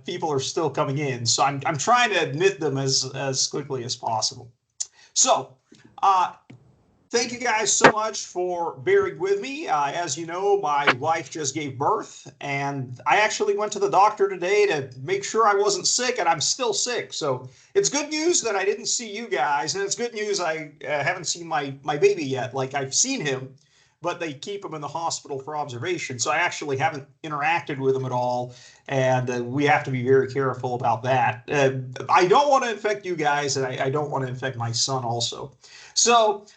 people are still coming in. So I'm trying to admit them as quickly as possible. So uh, thank you guys so much for bearing with me. As you know, my wife just gave birth, and I actually went to the doctor today to make sure I wasn't sick, and I'm still sick. So it's good news that I didn't see you guys, and it's good news I haven't seen my baby yet. Like, I've seen him, but they keep him in the hospital for observation. So I actually haven't interacted with him at all, and we have to be very careful about that. I don't want to infect you guys, and I don't want to infect my son also. So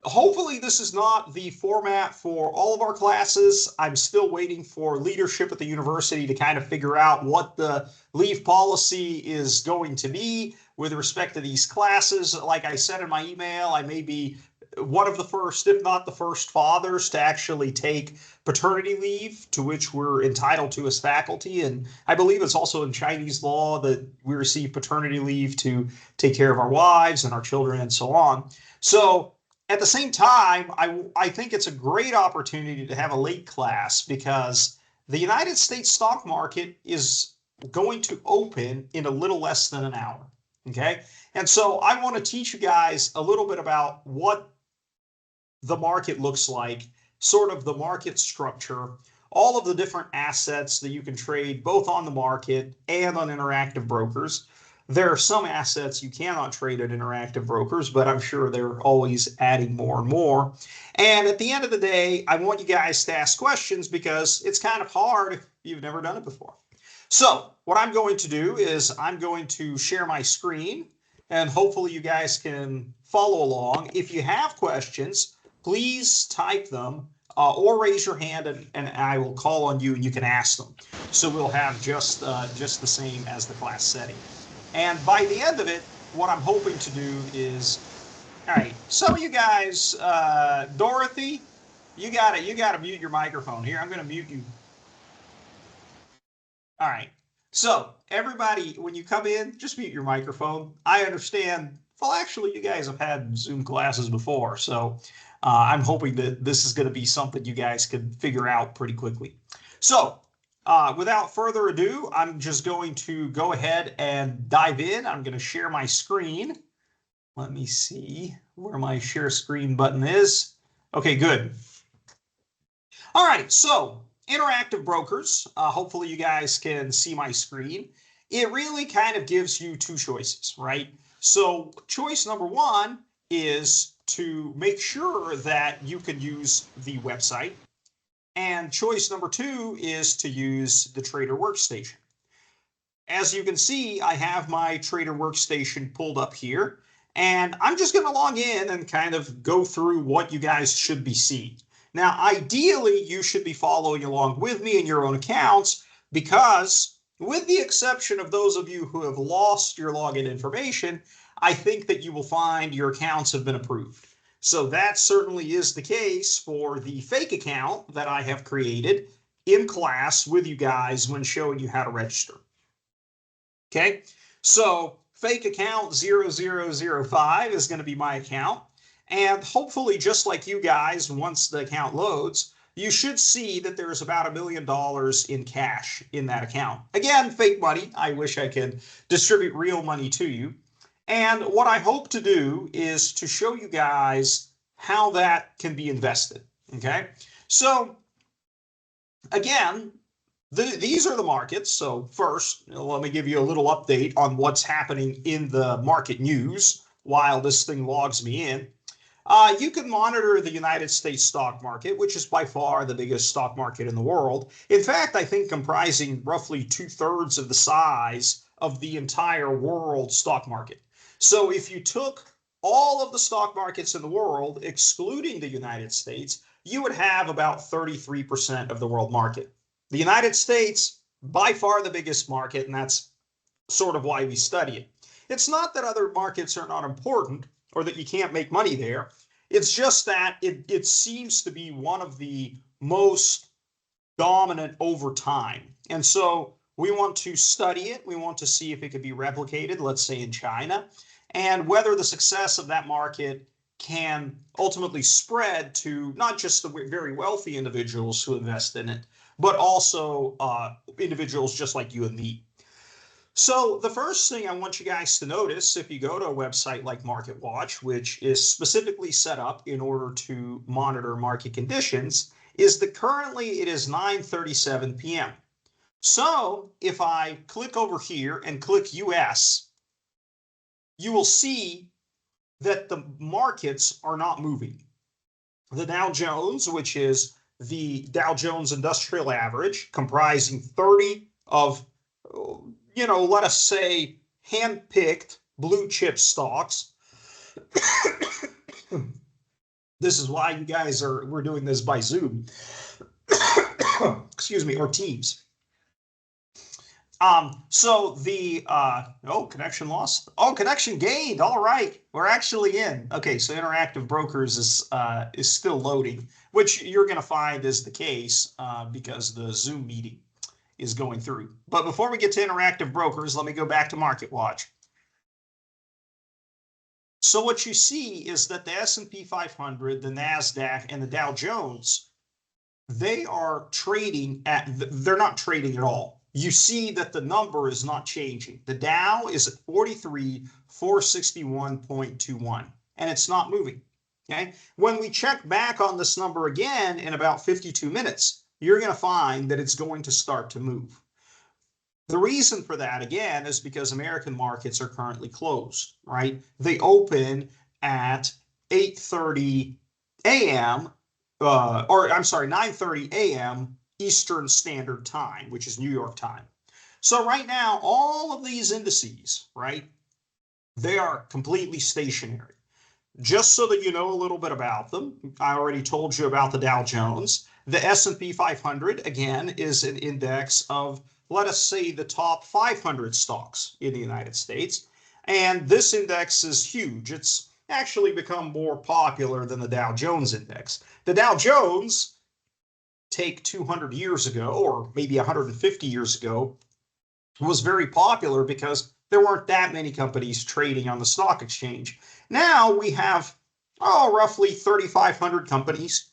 hopefully this is not the format for all of our classes. I'm still waiting for leadership at the university to kind of figure out what the leave policy is going to be with respect to these classes. Like I said in my email, I may be one of the first, if not the first, fathers to actually take paternity leave, to which we're entitled to as faculty. And I believe it's also in Chinese law that we receive paternity leave to take care of our wives and our children and so on. So at the same time, I think it's a great opportunity to have a late class because the United States stock market is going to open in a little less than an hour. Okay. And so I want to teach you guys a little bit about what the market looks like, sort of the market structure, all of the different assets that you can trade both on the market and on Interactive Brokers. There are some assets you cannot trade at Interactive Brokers, but I'm sure they're always adding more and more. And at the end of the day, I want you guys to ask questions because it's kind of hard if you've never done it before. So what I'm going to do is I'm going to share my screen, and hopefully you guys can follow along. If you have questions, please type them or raise your hand, and I will call on you and you can ask them. So we'll have just the same as the class setting. And by the end of it, what I'm hoping to do is, all right, some of you guys, Dorothy, you gotta mute your microphone here. I'm gonna mute you. All right. So everybody, when you come in, just mute your microphone. I understand. Well, actually, you guys have had Zoom classes before, so I'm hoping that this is going to be something you guys can figure out pretty quickly. So without further ado, I'm just going to go ahead and dive in. I'm going to share my screen. Let me see where my share screen button is. Okay, good. All right, so Interactive Brokers, hopefully you guys can see my screen. It really kind of gives you two choices, right? So choice number one is to make sure that you can use the website. And choice number two is to use the Trader Workstation. As you can see, I have my Trader Workstation pulled up here, and I'm just going to log in and kind of go through what you guys should be seeing. Now, ideally, you should be following along with me in your own accounts because, with the exception of those of you who have lost your login information, I think that you will find your accounts have been approved. So that certainly is the case for the fake account that I have created in class with you guys when showing you how to register. Okay, so fake account 0005 is going to be my account. And hopefully, just like you guys, once the account loads, you should see that there's about $1 million in cash in that account. Again, fake money. I wish I could distribute real money to you. And what I hope to do is to show you guys how that can be invested. Okay, so again, these are the markets. So first, let me give you a little update on what's happening in the market news while this thing logs me in. You can monitor the United States stock market, which is by far the biggest stock market in the world. In fact, I think comprising roughly 2/3 of the size of the entire world stock market. So if you took all of the stock markets in the world, excluding the United States, you would have about 33% of the world market. The United States, by far the biggest market, and that's sort of why we study it. It's not that other markets are not important or that you can't make money there. It's just that it seems to be one of the most dominant over time. And so we want to study it. We want to see if it could be replicated, let's say in China, and whether the success of that market can ultimately spread to not just the very wealthy individuals who invest in it, but also individuals just like you and me. So the first thing I want you guys to notice, if you go to a website like MarketWatch, which is specifically set up in order to monitor market conditions, is that currently it is 9:37 p.m. So if I click over here and click US, you will see that the markets are not moving. The Dow Jones, which is the Dow Jones Industrial Average, comprising 30 of, let us say, hand-picked blue chip stocks. This is why you guys we're doing this by Zoom. Excuse me, or Teams. So the connection lost. Oh, connection gained. All right, we're actually in. Okay, so Interactive Brokers is still loading, which you're going to find is the case because the Zoom meeting is going through. But before we get to Interactive Brokers, let me go back to MarketWatch. So what you see is that the S&P 500, the NASDAQ, and the Dow Jones, they are trading they're not trading at all. You see that the number is not changing. The Dow is at 43,461.21, and it's not moving. Okay. When we check back on this number again in about 52 minutes, you're going to find that it's going to start to move. The reason for that, again, is because American markets are currently closed, right? They open at 8:30 a.m. 9:30 a.m. Eastern Standard Time, which is New York time. So right now, all of these indices, right, they are completely stationary. Just so that you know a little bit about them, I already told you about the Dow Jones. The S&P 500, again, is an index of, let us say, the top 500 stocks in the United States. And this index is huge. It's actually become more popular than the Dow Jones index. The Dow Jones, take 200 years ago, or maybe 150 years ago, was very popular because there weren't that many companies trading on the stock exchange. Now we have, roughly 3,500 companies.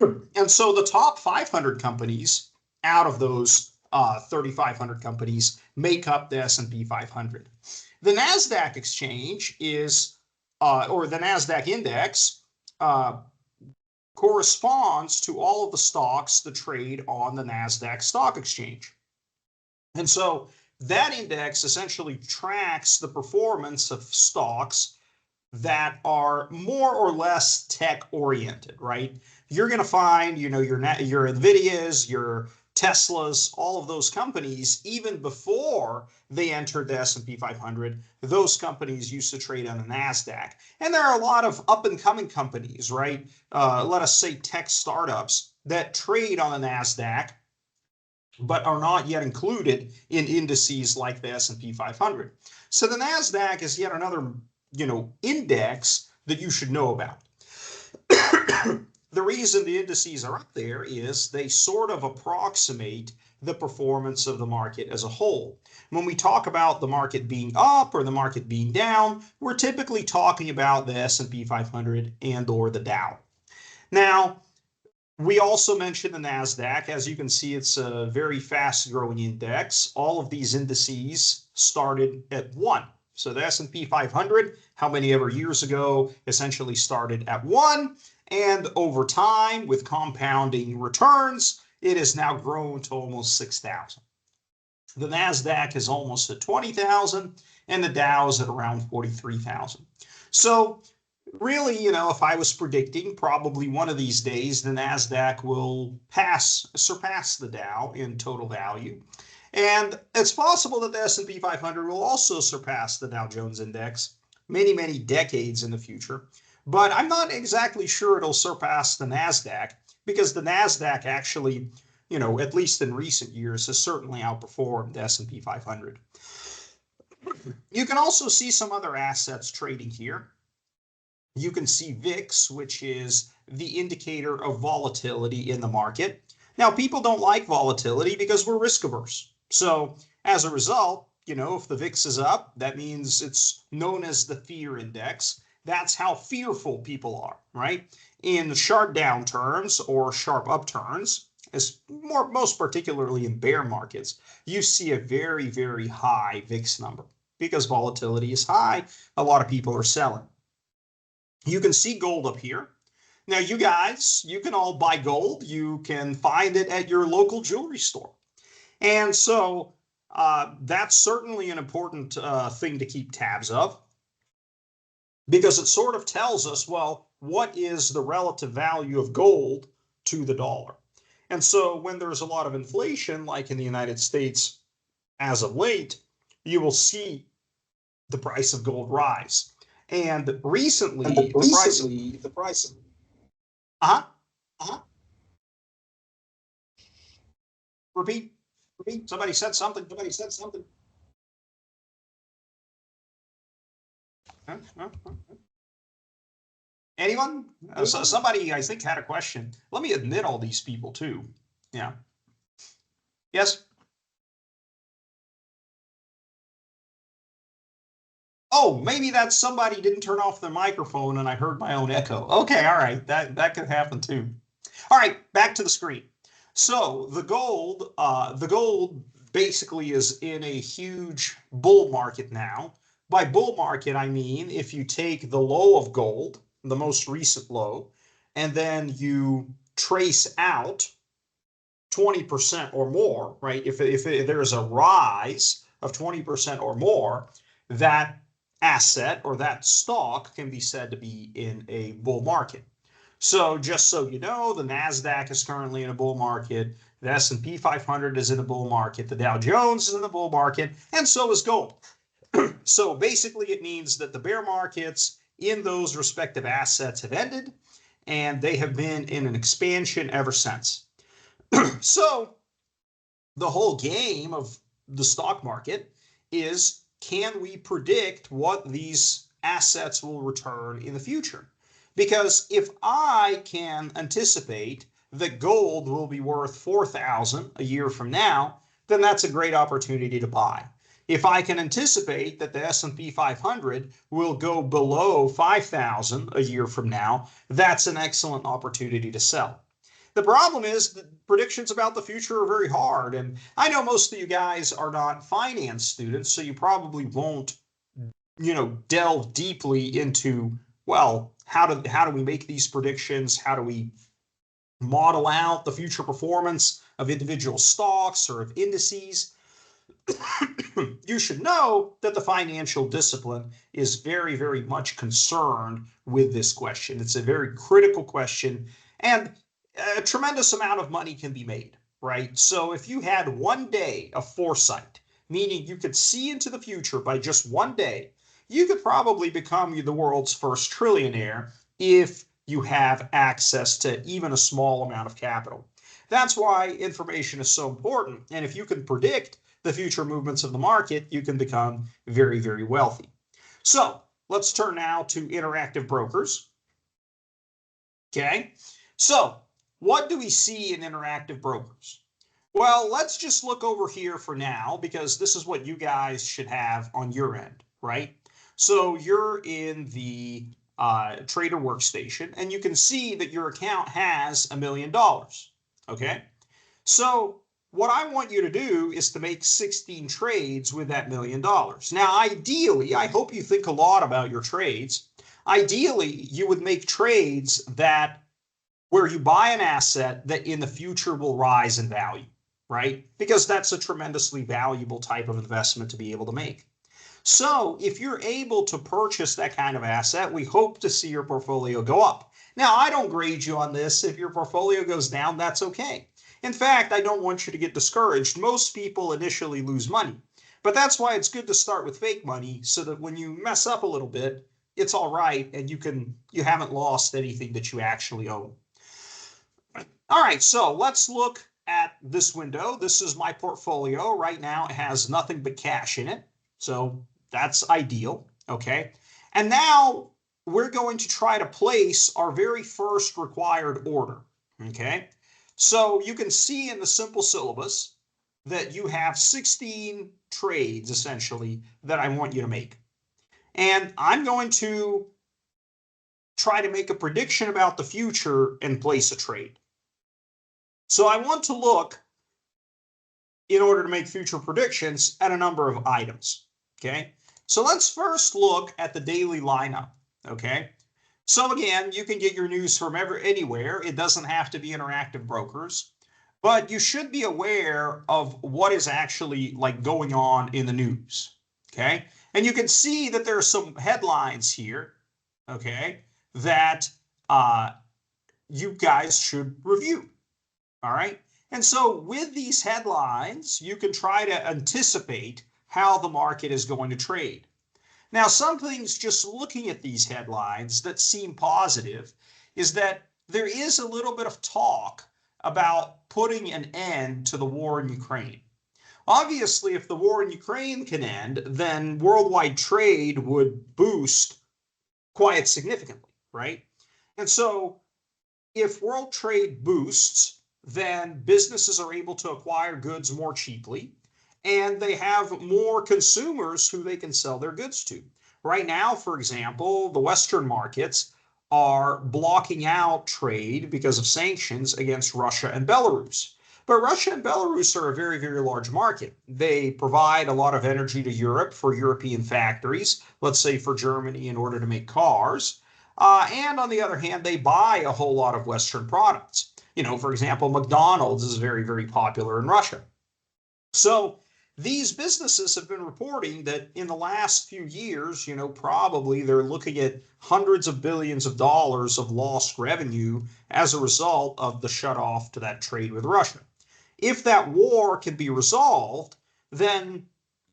And so the top 500 companies out of those 3,500 companies make up the S&P 500. The NASDAQ exchange is, or the NASDAQ index, corresponds to all of the stocks that trade on the NASDAQ stock exchange. And so that index essentially tracks the performance of stocks that are more or less tech oriented, right? You're going to find, your NVIDIAs, your Teslas, all of those companies, even before they entered the S&P 500, those companies used to trade on the NASDAQ. And there are a lot of up and coming companies, right? Let us say tech startups that trade on the NASDAQ, but are not yet included in indices like the S&P 500. So the NASDAQ is yet another, index that you should know about. The reason the indices are up there is they sort of approximate the performance of the market as a whole. When we talk about the market being up or the market being down, we're typically talking about the S&P 500 and or the Dow. Now, we also mentioned the NASDAQ. As you can see, it's a very fast growing index. All of these indices started at 1. So the S&P 500, how many ever years ago, essentially started at 1. And over time, with compounding returns, it has now grown to almost 6,000. The NASDAQ is almost at 20,000, and the Dow is at around 43,000. So really, if I was predicting, probably one of these days, the NASDAQ will surpass the Dow in total value. And it's possible that the S&P 500 will also surpass the Dow Jones Index many, many decades in the future. But I'm not exactly sure it'll surpass the NASDAQ, because the NASDAQ actually, at least in recent years, has certainly outperformed the S&P 500. You can also see some other assets trading here. You can see VIX, which is the indicator of volatility in the market. Now, people don't like volatility because we're risk averse. So as a result, if the VIX is up, that means it's known as the fear index. That's how fearful people are, right? In sharp downturns or sharp upturns, most particularly in bear markets, you see a very, very high VIX number because volatility is high. A lot of people are selling. You can see gold up here. Now, you guys, you can all buy gold. You can find it at your local jewelry store. And so that's certainly an important thing to keep tabs of, because it sort of tells us, well, what is the relative value of gold to the dollar? And so when there's a lot of inflation, like in the United States as of late, you will see the price of gold rise. And recently, the price. Uh-huh. Uh-huh. Repeat. Repeat. Somebody said something. Somebody said something. Anyone? So somebody, I think, had a question. Let me admit all these people too. Yeah. Yes. Oh, maybe that somebody didn't turn off their microphone and I heard my own echo. Okay, all right, that could happen too. All right, back to the screen. So the gold basically is in a huge bull market now. By bull market, I mean if you take the low of gold, the most recent low, and then you trace out 20% or more, right? If there's a rise of 20% or more, that asset or that stock can be said to be in a bull market. So just so you know, the NASDAQ is currently in a bull market. The S&P 500 is in a bull market. The Dow Jones is in a bull market, and so is gold. So basically, it means that the bear markets in those respective assets have ended, and they have been in an expansion ever since. So the whole game of the stock market is, can we predict what these assets will return in the future? Because if I can anticipate that gold will be worth 4,000 a year from now, then that's a great opportunity to buy. If I can anticipate that the S&P 500 will go below 5,000 a year from now, that's an excellent opportunity to sell. The problem is that predictions about the future are very hard. And I know most of you guys are not finance students, so you probably won't, delve deeply into, well, how do we make these predictions? How do we model out the future performance of individual stocks or of indices? You should know that the financial discipline is very, very much concerned with this question. It's a very critical question, and a tremendous amount of money can be made, right? So if you had one day of foresight, meaning you could see into the future by just one day, you could probably become the world's first trillionaire if you have access to even a small amount of capital. That's why information is so important. And if you can predict the future movements of the market, you can become very, very wealthy. So let's turn now to Interactive Brokers. Okay, so what do we see in Interactive Brokers? Well, let's just look over here for now, because this is what you guys should have on your end, right? So you're in the trader workstation, and you can see that your account has $1 million. Okay, so what I want you to do is to make 16 trades with that $1 million. Now, ideally, I hope you think a lot about your trades. Ideally, you would make trades where you buy an asset that in the future will rise in value, right? Because that's a tremendously valuable type of investment to be able to make. So if you're able to purchase that kind of asset, we hope to see your portfolio go up. Now, I don't grade you on this. If your portfolio goes down, that's okay. In fact, I don't want you to get discouraged. Most people initially lose money, but that's why it's good to start with fake money, so that when you mess up a little bit, it's all right, and you haven't lost anything that you actually own. All right, so let's look at this window. This is my portfolio. Right now, it has nothing but cash in it, so that's ideal, okay? And now we're going to try to place our very first required order, okay? So you can see in the simple syllabus that you have 16 trades, essentially, that I want you to make. And I'm going to try to make a prediction about the future and place a trade. So I want to look, in order to make future predictions, at a number of items. Okay. So let's first look at the daily lineup. Okay. So again, you can get your news from anywhere. It doesn't have to be Interactive Brokers, but you should be aware of what is actually like going on in the news. Okay. And you can see that there are some headlines here. Okay. That you guys should review. All right. And so with these headlines, you can try to anticipate how the market is going to trade. Now, some things just looking at these headlines that seem positive is that there is a little bit of talk about putting an end to the war in Ukraine. Obviously, if the war in Ukraine can end, then worldwide trade would boost quite significantly, right? And so if world trade boosts, then businesses are able to acquire goods more cheaply, and they have more consumers who they can sell their goods to. Right now, for example, the Western markets are blocking out trade because of sanctions against Russia and Belarus. But Russia and Belarus are a very, very large market. They provide a lot of energy to Europe for European factories, let's say for Germany in order to make cars. And on the other hand, they buy a whole lot of Western products. You know, for example, McDonald's is very, very popular in Russia. So these businesses have been reporting that in the last few years, you know, probably they're looking at hundreds of billions of dollars of lost revenue as a result of the shutoff to that trade with Russia. If that war can be resolved, then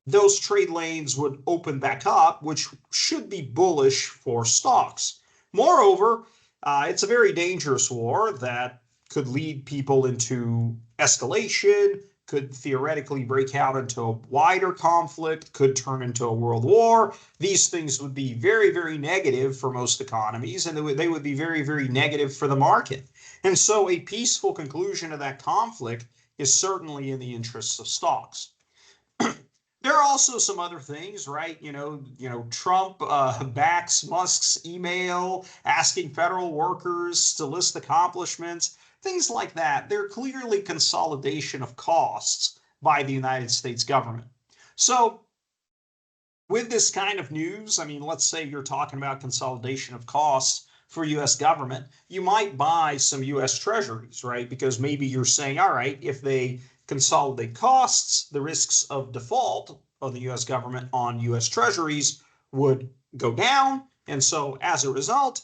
those trade lanes would open back up, which should be bullish for stocks. Moreover, it's a very dangerous war that could lead people into escalation, could theoretically break out into a wider conflict, could turn into a world war. These things would be very, very negative for most economies, and they would be very, very negative for the market. And so a peaceful conclusion of that conflict is certainly in the interests of stocks. There are also some other things, right? Trump backs Musk's email asking federal workers to list accomplishments, things like that. They're clearly consolidation of costs by the United States government. So with this kind of news, I mean, let's say you're talking about consolidation of costs for U.S. government, you might buy some U.S. treasuries, right? Because maybe you're saying, all right, if they consolidate costs, the risks of default of the U.S. government on U.S. treasuries would go down. And so as a result,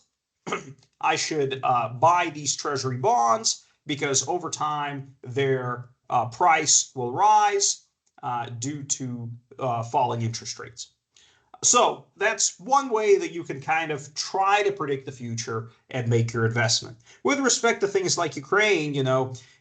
I should buy these treasury bonds because over time their price will rise due to falling interest rates. So that's one way that you can kind of try to predict the future and make your investment. With respect to things like Ukraine,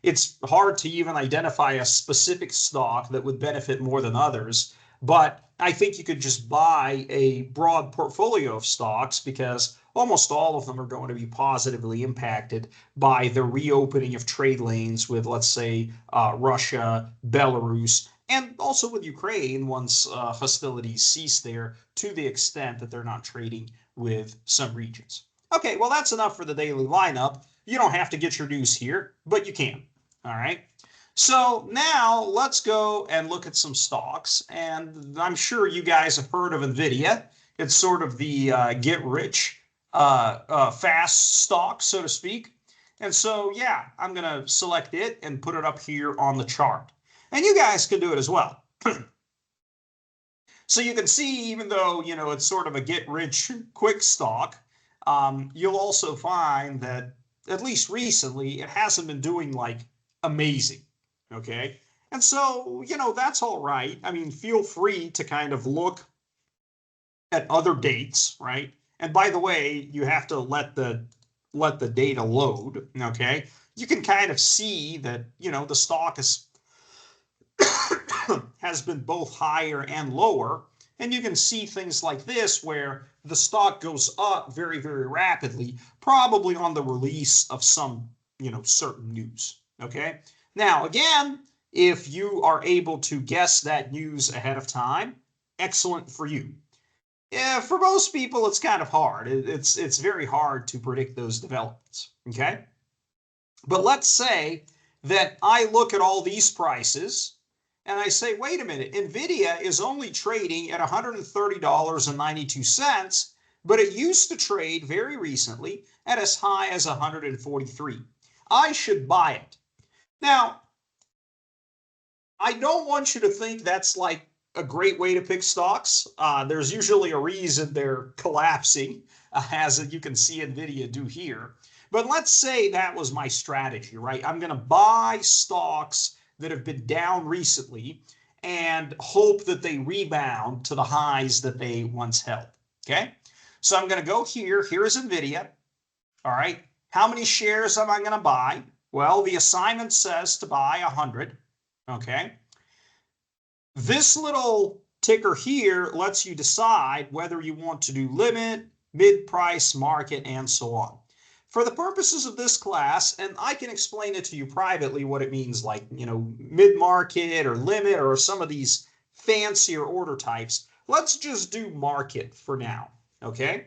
it's hard to even identify a specific stock that would benefit more than others. But I think you could just buy a broad portfolio of stocks because almost all of them are going to be positively impacted by the reopening of trade lanes with, let's say, Russia, Belarus, and also with Ukraine once hostilities cease there to the extent that they're not trading with some regions. Okay, well, that's enough for the daily lineup. You don't have to get your news here, but you can. All right. So now let's go and look at some stocks. And I'm sure you guys have heard of NVIDIA. It's sort of the get rich fast stock, so to speak. And so, yeah, I'm going to select it and put it up here on the chart. And you guys can do it as well. So you can see, even though, it's sort of a get rich quick stock, you'll also find that at least recently, it hasn't been doing like amazing. Okay. And so, that's all right. I mean, feel free to kind of look at other dates, right? And by the way, you have to let the data load. Okay. You can kind of see that, the stock is has been both higher and lower. And you can see things like this where the stock goes up very, very rapidly, probably on the release of some, certain news. Okay. Now, again, if you are able to guess that news ahead of time, excellent for you. Yeah, for most people, it's kind of hard. It's very hard to predict those developments. Okay. But let's say that I look at all these prices and I say, wait a minute, NVIDIA is only trading at $130.92, but it used to trade very recently at as high as 143. I should buy it. Now, I don't want you to think that's like a great way to pick stocks. There's usually a reason they're collapsing, as you can see NVIDIA do here. But let's say that was my strategy, right? I'm going to buy stocks that have been down recently and hope that they rebound to the highs that they once held, okay? So I'm going to go here. Here's NVIDIA, all right? How many shares am I going to buy? Well, the assignment says to buy 100, okay? This little ticker here lets you decide whether you want to do limit, mid-price, market, and so on. For the purposes of this class, and I can explain it to you privately what it means, like, you know, mid-market or limit or some of these fancier order types, let's just do market for now, okay?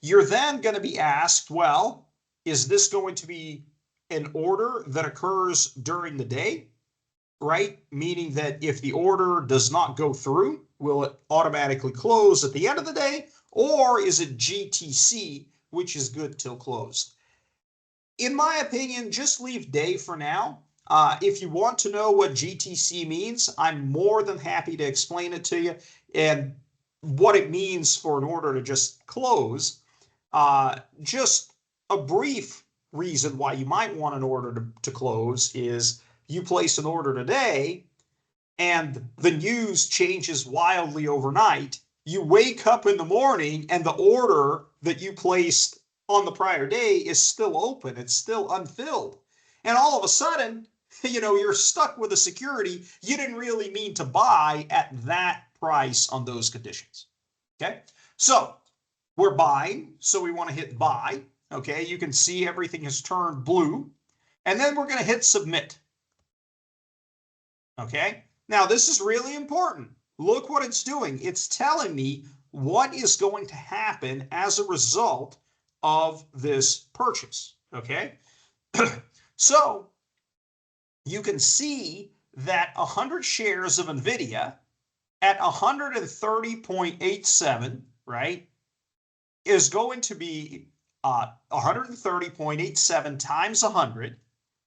You're then going to be asked, well, is this going to be an order that occurs during the day, right? Meaning that if the order does not go through, will it automatically close at the end of the day? Or is it GTC, which is good till closed? In my opinion, just leave day for now. If you want to know what GTC means, I'm more than happy to explain it to you and what it means for an order to just close. Just a brief reason why you might want an order to close is you place an order today and the news changes wildly overnight. You wake up in the morning and the order that you placed on the prior day is still open. It's still unfilled. And all of a sudden, you know, you're stuck with a security you didn't really mean to buy at that price on those conditions. Okay, so we're buying, so we want to hit buy. Okay, you can see everything has turned blue. And then we're going to hit submit. Okay, now this is really important. Look what it's doing. It's telling me what is going to happen as a result of this purchase. Okay, so you can see that 100 shares of NVIDIA at 130.87, right, is going to be 130.87 times 100,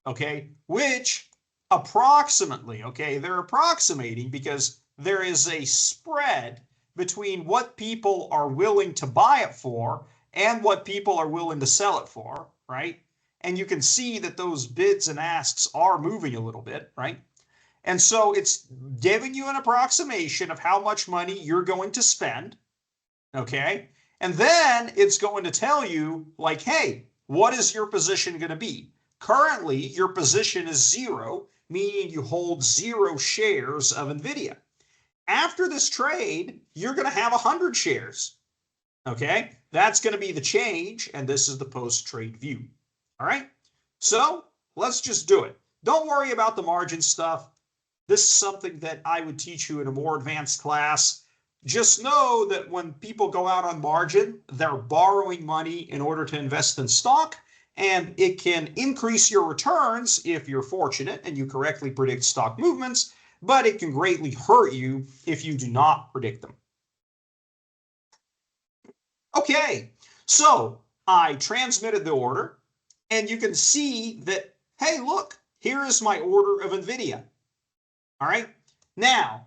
okay, which approximately, okay, they're approximating because there is a spread between what people are willing to buy it for and what people are willing to sell it for, right? And you can see that those bids and asks are moving a little bit, right? And so it's giving you an approximation of how much money you're going to spend, okay? And then it's going to tell you, like, hey, what is your position going to be? Currently, your position is 0, meaning you hold 0 shares of NVIDIA. After this trade, you're going to have 100 shares, okay? That's going to be the change, and this is the post-trade view, all right? So let's just do it. Don't worry about the margin stuff. This is something that I would teach you in a more advanced class. Just know that when people go out on margin, they're borrowing money in order to invest in stock, and it can increase your returns if you're fortunate and you correctly predict stock movements, but it can greatly hurt you if you do not predict them. Okay, so I transmitted the order, and you can see that, hey, look, here is my order of NVIDIA. All right, now,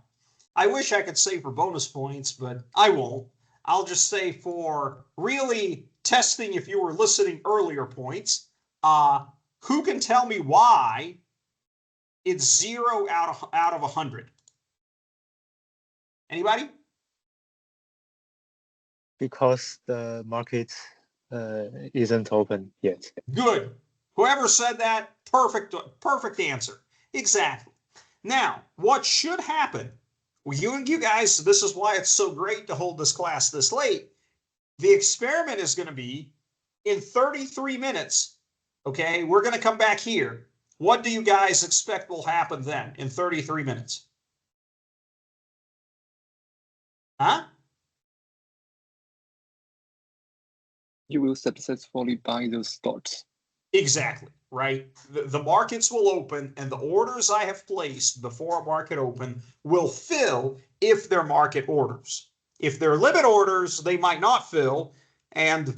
I wish I could say for bonus points, but I won't. I'll just say for really testing if you were listening earlier points, who can tell me why it's 0 out of 100? Anybody? Because the market isn't open yet. Good. Whoever said that, perfect answer. Exactly. Now, what should happen? Well, you guys, this is why it's so great to hold this class this late. The experiment is going to be in 33 minutes. Okay, we're going to come back here. What do you guys expect will happen then in 33 minutes? Huh? You will successfully buy those stocks. Exactly. right? The markets will open, and the orders I have placed before a market open will fill if they're market orders. If they're limit orders, they might not fill, and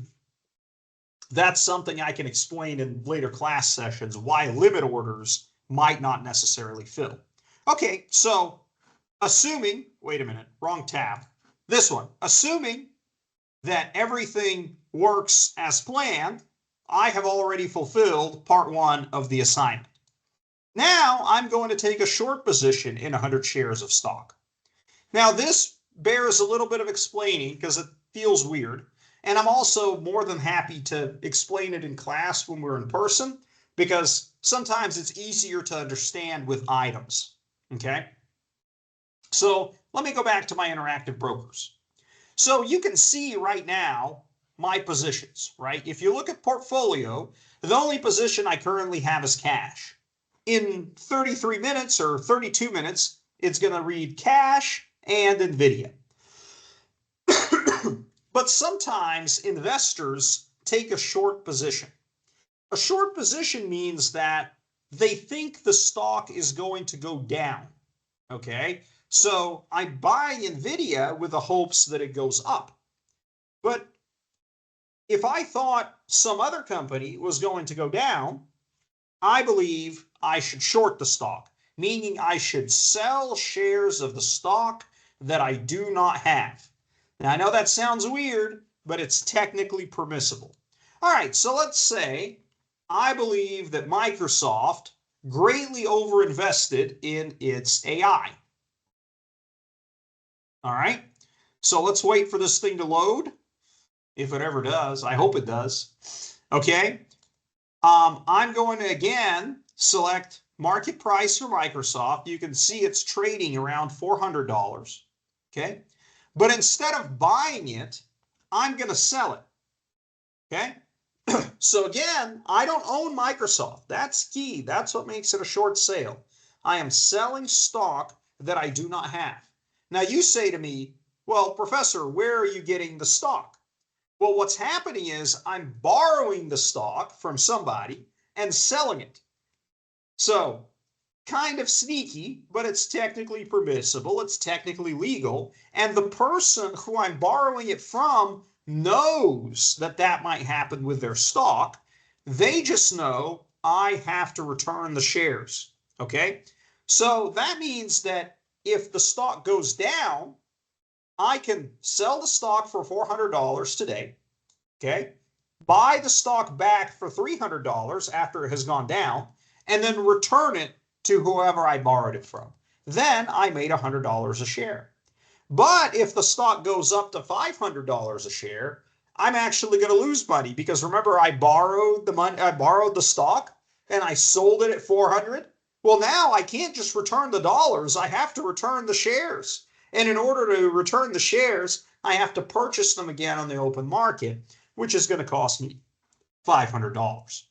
that's something I can explain in later class sessions, why limit orders might not necessarily fill. Okay, so assuming, wait a minute, wrong tab. This one, assuming that everything works as planned, I have already fulfilled part one of the assignment. Now I'm going to take a short position in 100 shares of stock. Now this bears a little bit of explaining because it feels weird. And I'm also more than happy to explain it in class when we're in person, because sometimes it's easier to understand with items, okay? So let me go back to my interactive brokers. So you can see right now my positions, right? If you look at portfolio, the only position I currently have is cash. In 33 minutes or 32 minutes, it's going to read cash and NVIDIA. But sometimes investors take a short position. A short position means that they think the stock is going to go down, okay? So I buy NVIDIA with the hopes that it goes up. But if I thought some other company was going to go down, I believe I should short the stock, meaning I should sell shares of the stock that I do not have. Now, I know that sounds weird, but it's technically permissible. All right, so let's say I believe that Microsoft greatly overinvested in its AI. All right, so let's wait for this thing to load. If it ever does, I hope it does. Okay, I'm going to again select market price for Microsoft. You can see it's trading around $400. Okay, but instead of buying it, I'm going to sell it. Okay, so again, I don't own Microsoft. That's key. That's what makes it a short sale. I am selling stock that I do not have. Now you say to me, well, Professor, where are you getting the stock? Well, what's happening is I'm borrowing the stock from somebody and selling it. So kind of sneaky, but it's technically permissible. It's technically legal. And the person who I'm borrowing it from knows that that might happen with their stock. They just know I have to return the shares. Okay. So that means that if the stock goes down, I can sell the stock for $400 today. Okay. Buy the stock back for $300 after it has gone down, and then return it to whoever I borrowed it from. Then I made $100 a share. But if the stock goes up to $500 a share, I'm actually going to lose money, because remember, I borrowed the money, I borrowed the stock and I sold it at 400. Well, now I can't just return the dollars. I have to return the shares. And in order to return the shares, I have to purchase them again on the open market, which is going to cost me $500.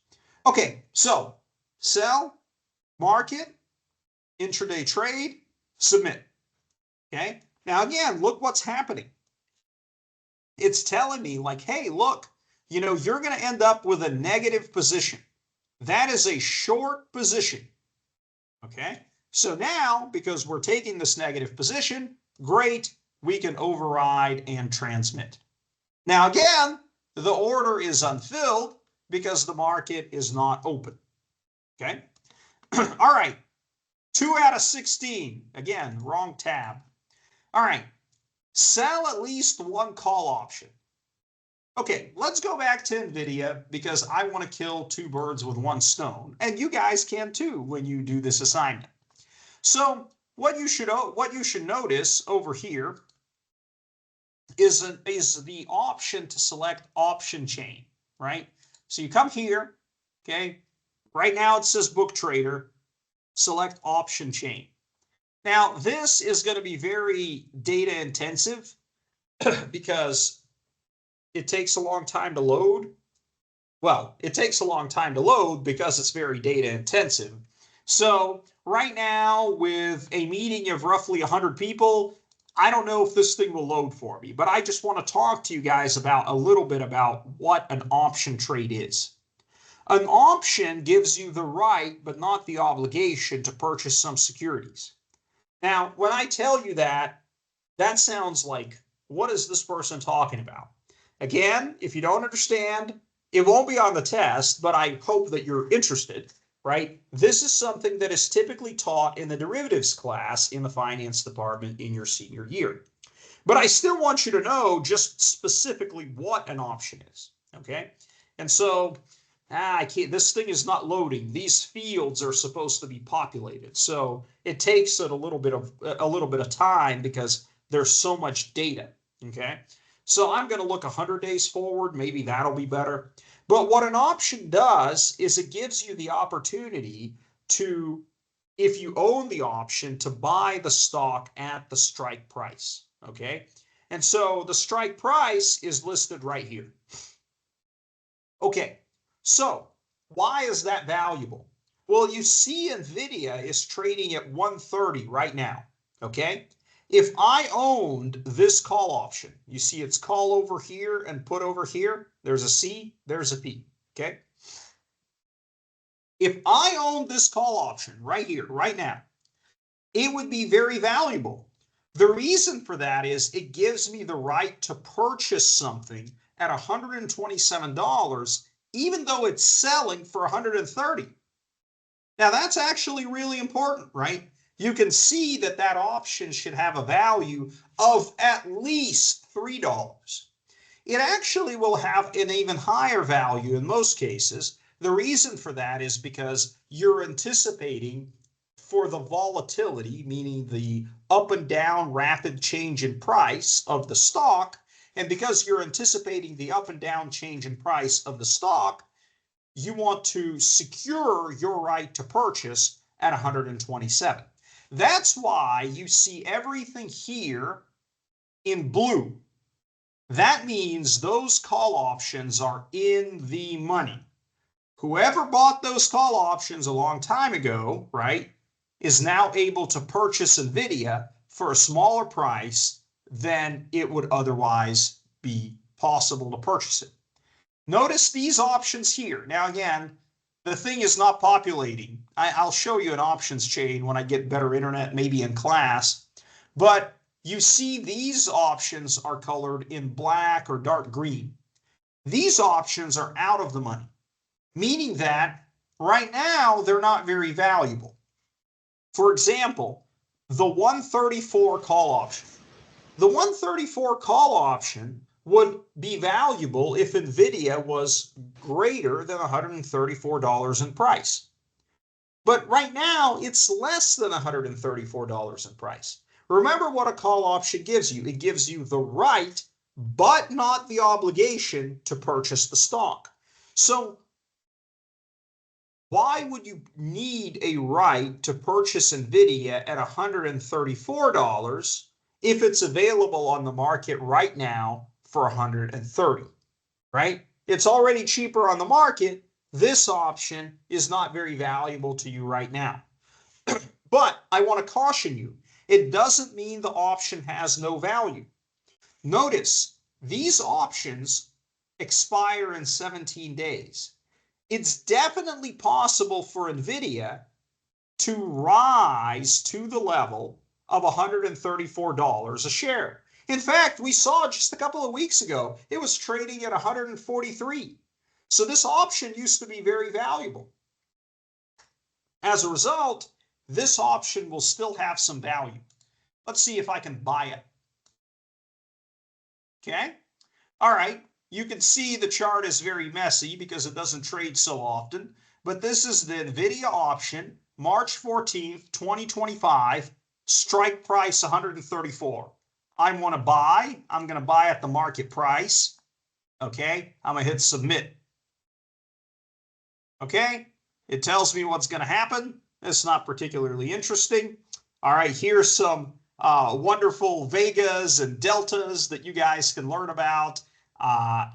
Okay, so sell, market, intraday trade, submit. Okay, now again, look what's happening. It's telling me like, hey, look, you know, you're going to end up with a negative position. That is a short position. Okay, so now because we're taking this negative position, great, we can override and transmit. Now again, the order is unfilled because the market is not open. Okay. All right. 2 out of 16. Again, wrong tab. All right. Sell at least one call option. Okay, let's go back to NVIDIA, because I want to kill two birds with one stone. And you guys can too when you do this assignment. So what you should notice over here is the option to select option chain, right? So you come here, okay? Right now it says book trader, select option chain. Now this is going to be very data intensive because it takes a long time to load. Well, it takes a long time to load because it's very data intensive. So right now, with a meeting of roughly 100 people, I don't know if this thing will load for me, but I just want to talk to you guys about a little bit about what an option trade is. An option gives you the right, but not the obligation to purchase some securities. Now, when I tell you that, that sounds like, what is this person talking about? Again, if you don't understand, it won't be on the test, but I hope that you're interested, right? This is something that is typically taught in the derivatives class in the finance department in your senior year. But I still want you to know just specifically what an option is, okay? And so, I can't, this thing is not loading. These fields are supposed to be populated. So it takes it a little bit of time because there's so much data, okay? So I'm going to look 100 days forward. Maybe that'll be better. But what an option does is it gives you the opportunity to, if you own the option, to buy the stock at the strike price, okay? And so the strike price is listed right here. Okay, so why is that valuable? Well, you see NVIDIA is trading at 130 right now, okay? If I owned this call option, you see it's call over here and put over here, there's a C, there's a P, okay? If I owned this call option right here, right now, it would be very valuable. The reason for that is it gives me the right to purchase something at $127, even though it's selling for 130. Now that's actually really important, right? You can see that that option should have a value of at least $3. It actually will have an even higher value in most cases. The reason for that is because you're anticipating for the volatility, meaning the up and down rapid change in price of the stock, and because you're anticipating the up and down change in price of the stock, you want to secure your right to purchase at 127. That's why you see everything here in blue. That means those call options are in the money. Whoever bought those call options a long time ago, right, is now able to purchase NVIDIA for a smaller price than it would otherwise be possible to purchase it. Notice these options here. Now, again, the thing is not populating. I'll show you an options chain when I get better internet, maybe in class. But you see these options are colored in black or dark green. These options are out of the money, meaning that right now they're not very valuable. For example, the 134 call option. The 134 call option would be valuable if NVIDIA was greater than $134 in price. But right now, it's less than $134 in price. Remember what a call option gives you. It gives you the right, but not the obligation to purchase the stock. So why would you need a right to purchase NVIDIA at $134 if it's available on the market right now for $130, right? It's already cheaper on the market. This option is not very valuable to you right now. But I want to caution you, it doesn't mean the option has no value. Notice these options expire in 17 days. It's definitely possible for NVIDIA to rise to the level of $134 a share. In fact, we saw just a couple of weeks ago, it was trading at 143. So this option used to be very valuable. As a result, this option will still have some value. Let's see if I can buy it. Okay. All right. You can see the chart is very messy because it doesn't trade so often, but this is the NVIDIA option, March 14th, 2025, strike price 134. I want to buy. I'm going to buy at the market price. Okay. I'm going to hit submit. Okay. It tells me what's going to happen. It's not particularly interesting. All right. Here's some wonderful Vegas and Deltas that you guys can learn about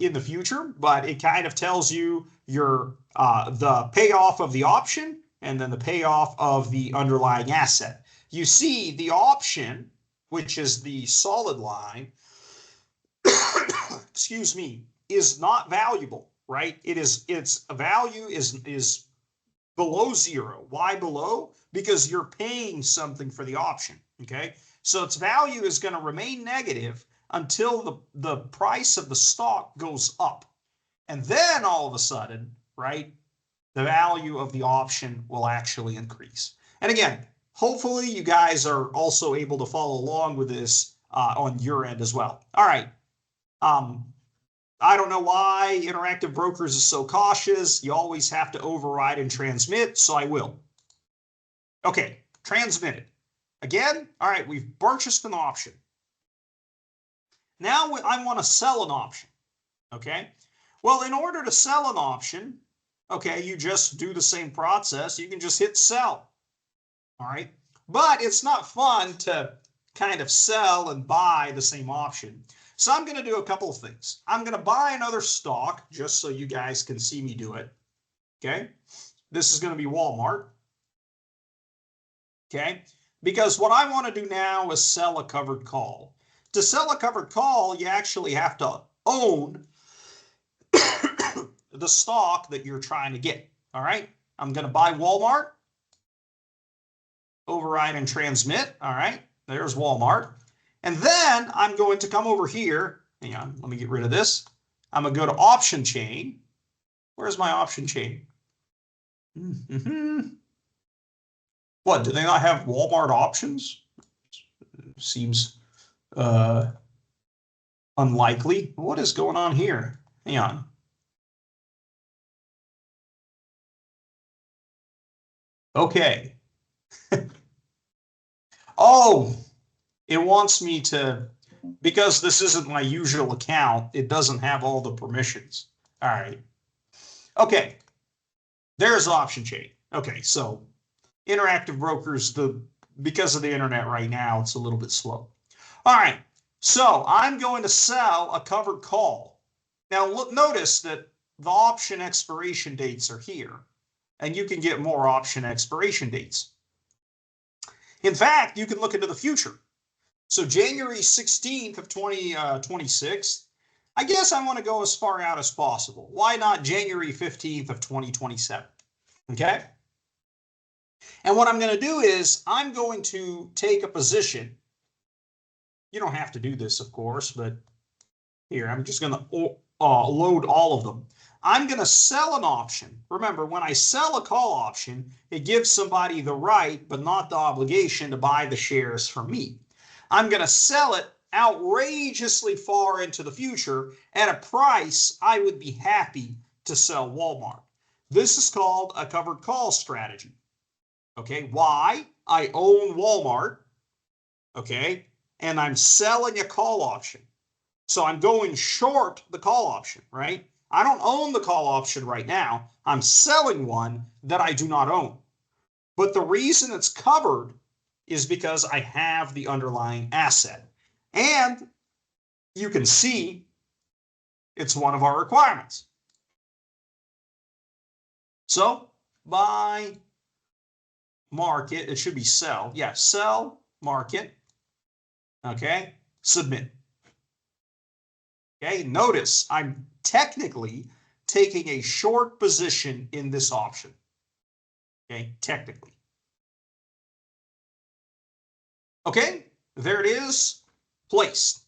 in the future, but it kind of tells you your the payoff of the option and then the payoff of the underlying asset. You see the option, which is the solid line, excuse me, is not valuable. right? Its value is below zero. Why below? Because you're paying something for the option, okay? So its value is going to remain negative until the price of the stock goes up. And then all of a sudden, right, the value of the option will actually increase. And again, hopefully you guys are also able to follow along with this on your end as well. All right. I don't know why Interactive Brokers is so cautious. You always have to override and transmit, so I will. Okay, transmitted. Again, all right, we've purchased an option. Now I want to sell an option, okay? Well, in order to sell an option, okay, you just do the same process. You can just hit sell, all right? But it's not fun to kind of sell and buy the same option. So I'm going to do a couple of things. I'm going to buy another stock just so you guys can see me do it, okay? This is going to be Walmart, okay? Because what I want to do now is sell a covered call. To sell a covered call, you actually have to own the stock that you're trying to get, all right? I'm going to buy Walmart, override and transmit, all right? There's Walmart. And then I'm going to come over here. Hang on, let me get rid of this. I'm going to go to option chain. Where's my option chain? What, do they not have Walmart options? Seems unlikely. What is going on here? Hang on. Okay. Oh, it wants me to, because this isn't my usual account, it doesn't have all the permissions. All right. Okay. There's option chain. Okay, so Interactive Brokers, because of the internet right now, it's a little bit slow. All right, so I'm going to sell a covered call. Now look, notice that the option expiration dates are here, and you can get more option expiration dates. In fact, you can look into the future. So January 16th of 2026, I guess I want to go as far out as possible. Why not January 15th of 2027? Okay. And what I'm going to do is I'm going to take a position. You don't have to do this, of course, but here, I'm just going to load all of them. I'm going to sell an option. Remember, when I sell a call option, it gives somebody the right, but not the obligation to buy the shares from me. I'm going to sell it outrageously far into the future at a price I would be happy to sell Walmart. This is called a covered call strategy. Okay, why? I own Walmart, okay, and I'm selling a call option. So I'm going short the call option, right? I don't own the call option right now. I'm selling one that I do not own. But the reason it's covered is because I have the underlying asset. And you can see it's one of our requirements. So buy, market, it should be sell. Yeah, sell, market. Okay, submit. Okay, notice I'm technically taking a short position in this option. Okay, technically. Okay, there it is, placed.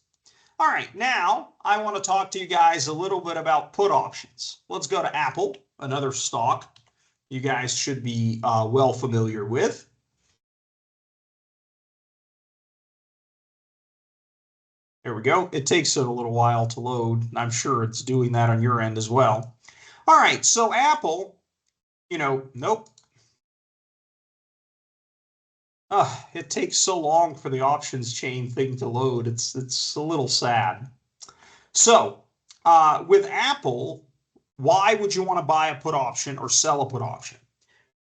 All right, now I want to talk to you guys a little bit about put options. Let's go to Apple, another stock you guys should be well familiar with. There we go. It takes it a little while to load. I'm sure it's doing that on your end as well. All right, so Apple, nope. It takes so long for the options chain thing to load. It's a little sad. So with Apple, why would you want to buy a put option or sell a put option?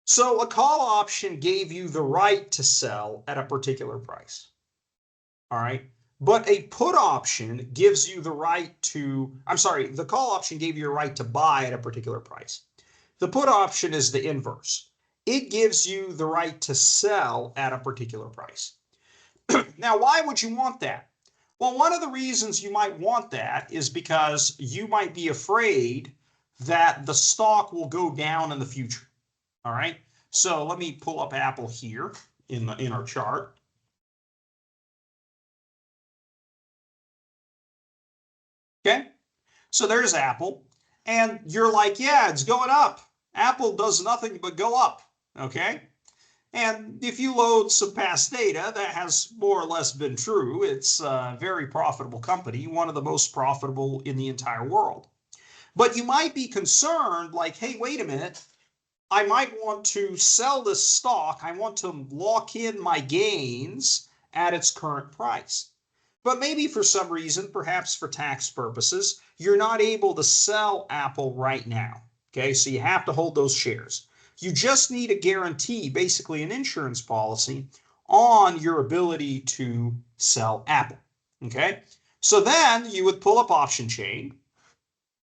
So a call option gave you the right to sell at a particular price. All right. But a put option gives you the right to, the call option gave you a right to buy at a particular price. The put option is the inverse. It gives you the right to sell at a particular price. Now, why would you want that? Well, one of the reasons you might want that is because you might be afraid that the stock will go down in the future. All right. So let me pull up Apple here in our chart. Okay. So there's Apple. And you're like, yeah, it's going up. Apple does nothing but go up. Okay. And if you load some past data, that has more or less been true. It's a very profitable company, one of the most profitable in the entire world. But you might be concerned, like, hey, wait a minute. I might want to sell this stock. I want to lock in my gains at its current price. But maybe for some reason, perhaps for tax purposes, you're not able to sell Apple right now. Okay, so you have to hold those shares. You just need a guarantee, basically an insurance policy, on your ability to sell Apple. Okay, so then you would pull up Option Chain.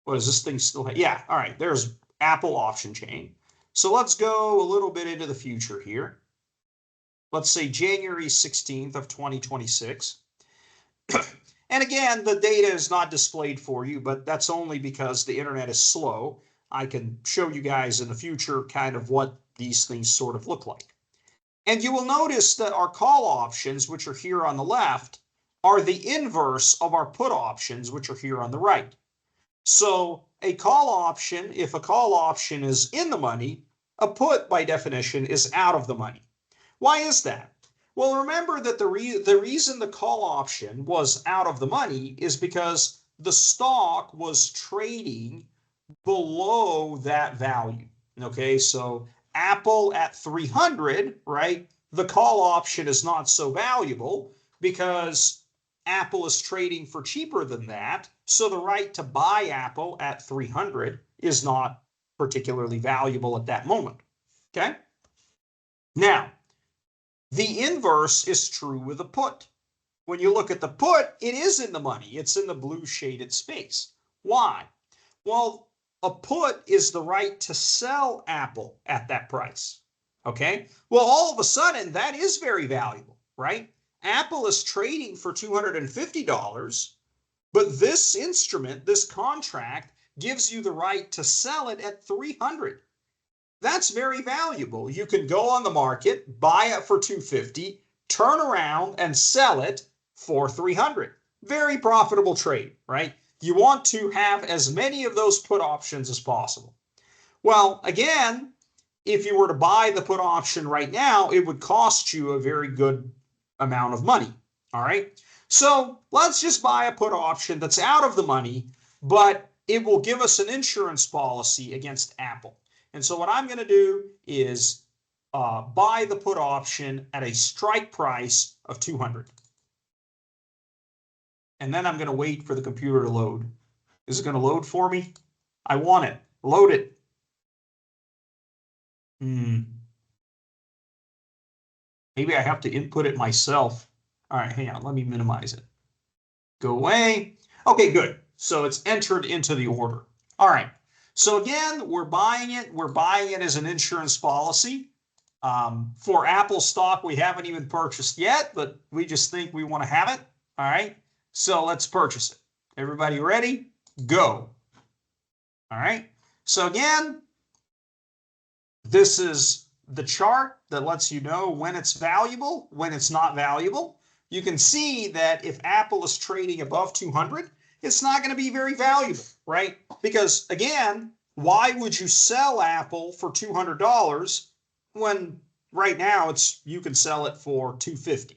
What is this thing still? Yeah, all right, there's Apple Option Chain. So let's go a little bit into the future here. Let's say January 16th of 2026. And again, the data is not displayed for you, but that's only because the internet is slow. I can show you guys in the future kind of what these things sort of look like. And you will notice that our call options, which are here on the left, are the inverse of our put options, which are here on the right. So a call option, if a call option is in the money, a put by definition is out of the money. Why is that? Well, remember that the reason the call option was out of the money is because the stock was trading below that value. Okay, so Apple at 300, right? The call option is not so valuable because Apple is trading for cheaper than that. So the right to buy Apple at 300 is not particularly valuable at that moment. Okay. Now, the inverse is true with a put. When you look at the put, it is in the money. It's in the blue shaded space. Why? Well, a put is the right to sell Apple at that price. Okay. Well, all of a sudden, that is very valuable, right? Apple is trading for $250, but this instrument, this contract, gives you the right to sell it at 300. That's very valuable. You can go on the market, buy it for 250, turn around and sell it for 300. Very profitable trade, right? You want to have as many of those put options as possible. Well, again, if you were to buy the put option right now, it would cost you a very good amount of money. All right. So let's just buy a put option that's out of the money, but it will give us an insurance policy against Apple. And so what I'm going to do is buy the put option at a strike price of 200. And then I'm going to wait for the computer to load. Is it going to load for me? I want it. Load it. Maybe I have to input it myself. All right, hang on. Let me minimize it. Go away. Okay, good. So it's entered into the order. All right. So again, we're buying it. We're buying it as an insurance policy. For Apple stock, we haven't even purchased yet, but we just think we want to have it. All right. So let's purchase it. Everybody ready? Go. All right. So again, this is the chart that lets you know when it's valuable, when it's not valuable. You can see that if Apple is trading above 200, it's not going to be very valuable, right? Because again, why would you sell Apple for $200 when right now you can sell it for $250?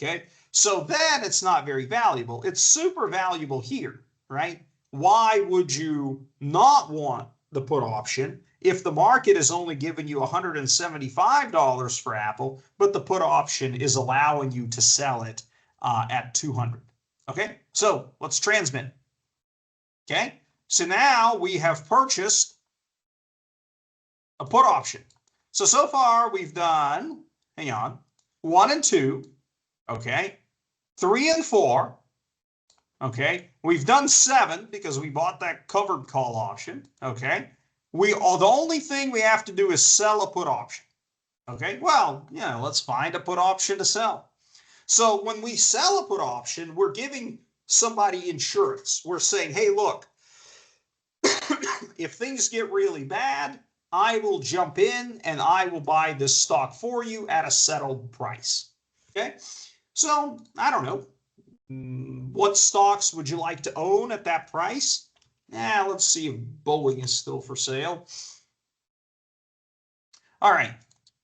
Okay, so then it's not very valuable. It's super valuable here, right? Why would you not want the put option if the market is only giving you $175 for Apple, but the put option is allowing you to sell it at 200? Okay, so let's transmit. Okay, so now we have purchased a put option. So far we've done, hang on, 1 and 2, okay, 3 and 4, okay, we've done 7 because we bought that covered call option, okay. The only thing we have to do is sell a put option. Okay, well, yeah, let's find a put option to sell. So when we sell a put option, we're giving somebody insurance. We're saying, hey, look, if things get really bad, I will jump in and I will buy this stock for you at a settled price. Okay. So I don't know. What stocks would you like to own at that price? Let's see if Boeing is still for sale. All right.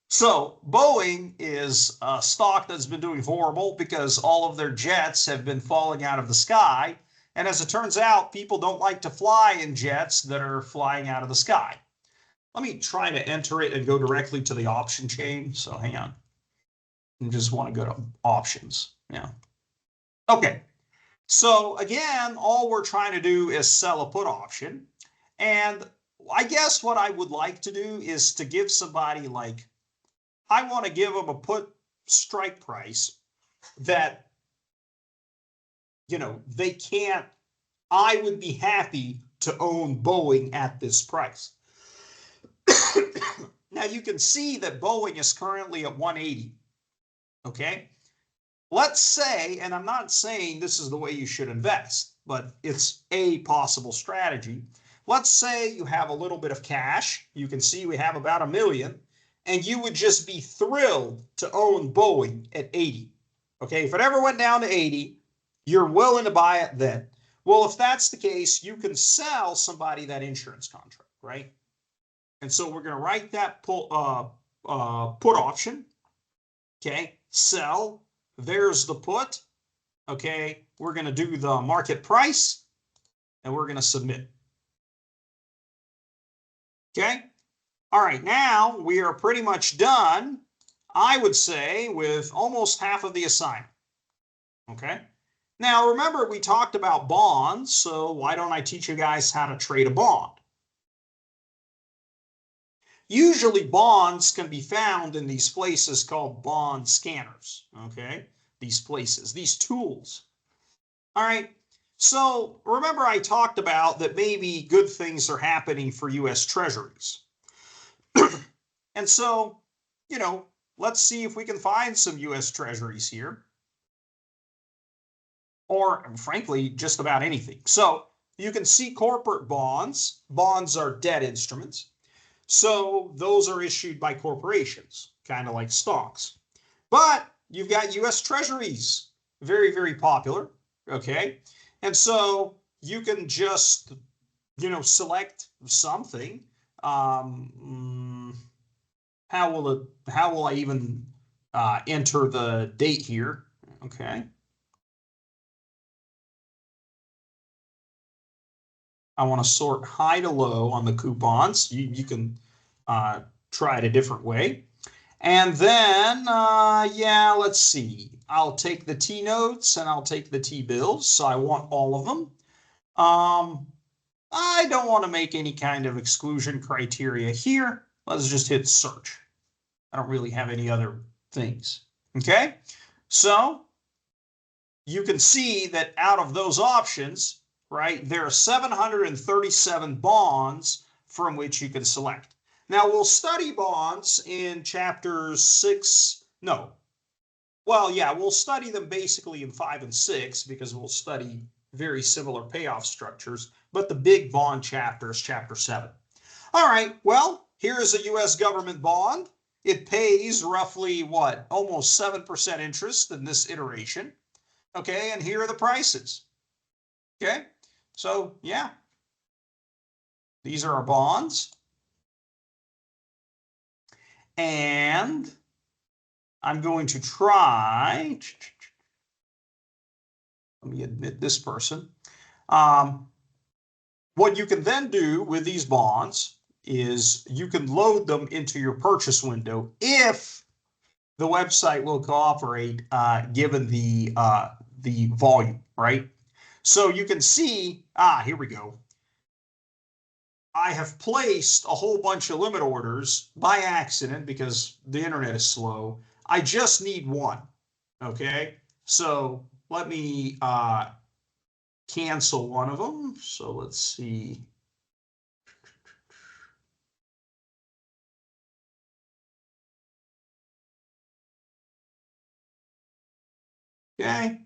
So Boeing is a stock that's been doing horrible because all of their jets have been falling out of the sky. And as it turns out, people don't like to fly in jets that are flying out of the sky. Let me try to enter it and go directly to the option chain. So hang on. I just want to go to options. Yeah. Okay. So again, all we're trying to do is sell a put option. And I guess what I would like to do is to give somebody like, I want to give them a put strike price that, they can't, I would be happy to own Boeing at this price. Now you can see that Boeing is currently at 180. Okay. Let's say, and I'm not saying this is the way you should invest, but it's a possible strategy. Let's say you have a little bit of cash. You can see we have about $1 million, and you would just be thrilled to own Boeing at 80. Okay, if it ever went down to 80, you're willing to buy it then. Well, if that's the case, you can sell somebody that insurance contract, right? And so we're going to write that put option. Okay, sell. There's the put. Okay, we're going to do the market price and we're going to submit. Okay, all right, now we are pretty much done, I would say, with almost half of the assignment. Okay, now remember we talked about bonds, so why don't I teach you guys how to trade a bond? Usually bonds can be found in these places called bond scanners, okay? These places, these tools. All right, so remember I talked about that maybe good things are happening for U.S. Treasuries. And so, let's see if we can find some U.S. Treasuries here. Or frankly, just about anything. So you can see corporate bonds. Bonds are debt instruments. So those are issued by corporations, kind of like stocks. But you've got U.S. Treasuries, very, very popular, okay? And so you can just, select something. How will I even enter the date here? Okay. I want to sort high to low on the coupons. You can try it a different way. And then, let's see. I'll take the T-notes and I'll take the T-bills. So I want all of them. I don't want to make any kind of exclusion criteria here. Let's just hit search. I don't really have any other things. Okay. So you can see that out of those options, right, there are 737 bonds from which you can select. Now we'll study bonds in chapters 6. No. Well, yeah, we'll study them basically in 5 and 6 because we'll study very similar payoff structures, but the big bond chapter is chapter 7. All right, well, here is a U.S. government bond. It pays roughly what? Almost 7% interest in this iteration. Okay, and here are the prices. Okay, so yeah, these are our bonds. And I'm going to try, let me admit this person. What you can then do with these bonds is you can load them into your purchase window if the website will cooperate given the volume, right? So you can see, here we go. I have placed a whole bunch of limit orders by accident because the internet is slow. I just need one, okay? So let me cancel one of them. So let's see. Okay,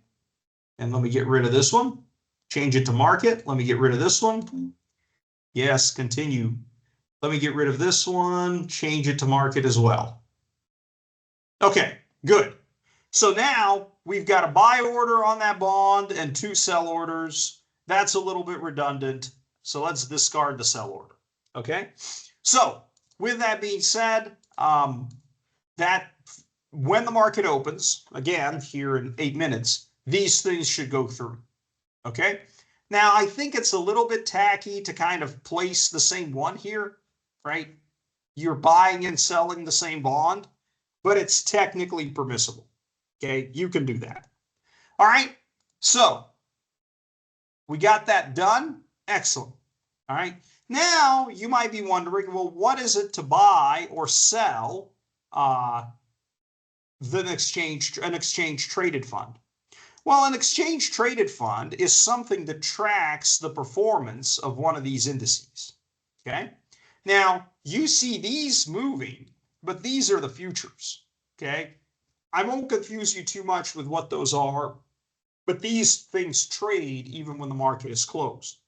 and let me get rid of this one. Change it to market. Let me get rid of this one. Yes, continue. Let me get rid of this one, change it to market as well. Okay, good. So now we've got a buy order on that bond and 2 sell orders. That's a little bit redundant. So let's discard the sell order. Okay. So with that being said, that when the market opens, again, here in 8 minutes, these things should go through. Okay. Now, I think it's a little bit tacky to kind of place the same one here, right? You're buying and selling the same bond, but it's technically permissible. Okay, you can do that. All right, so we got that done. Excellent. All right, now you might be wondering, well, what is it to buy or sell an exchange traded fund? Well, an exchange traded fund is something that tracks the performance of one of these indices. Okay, now you see these moving, but these are the futures. Okay, I won't confuse you too much with what those are, but these things trade even when the market is closed.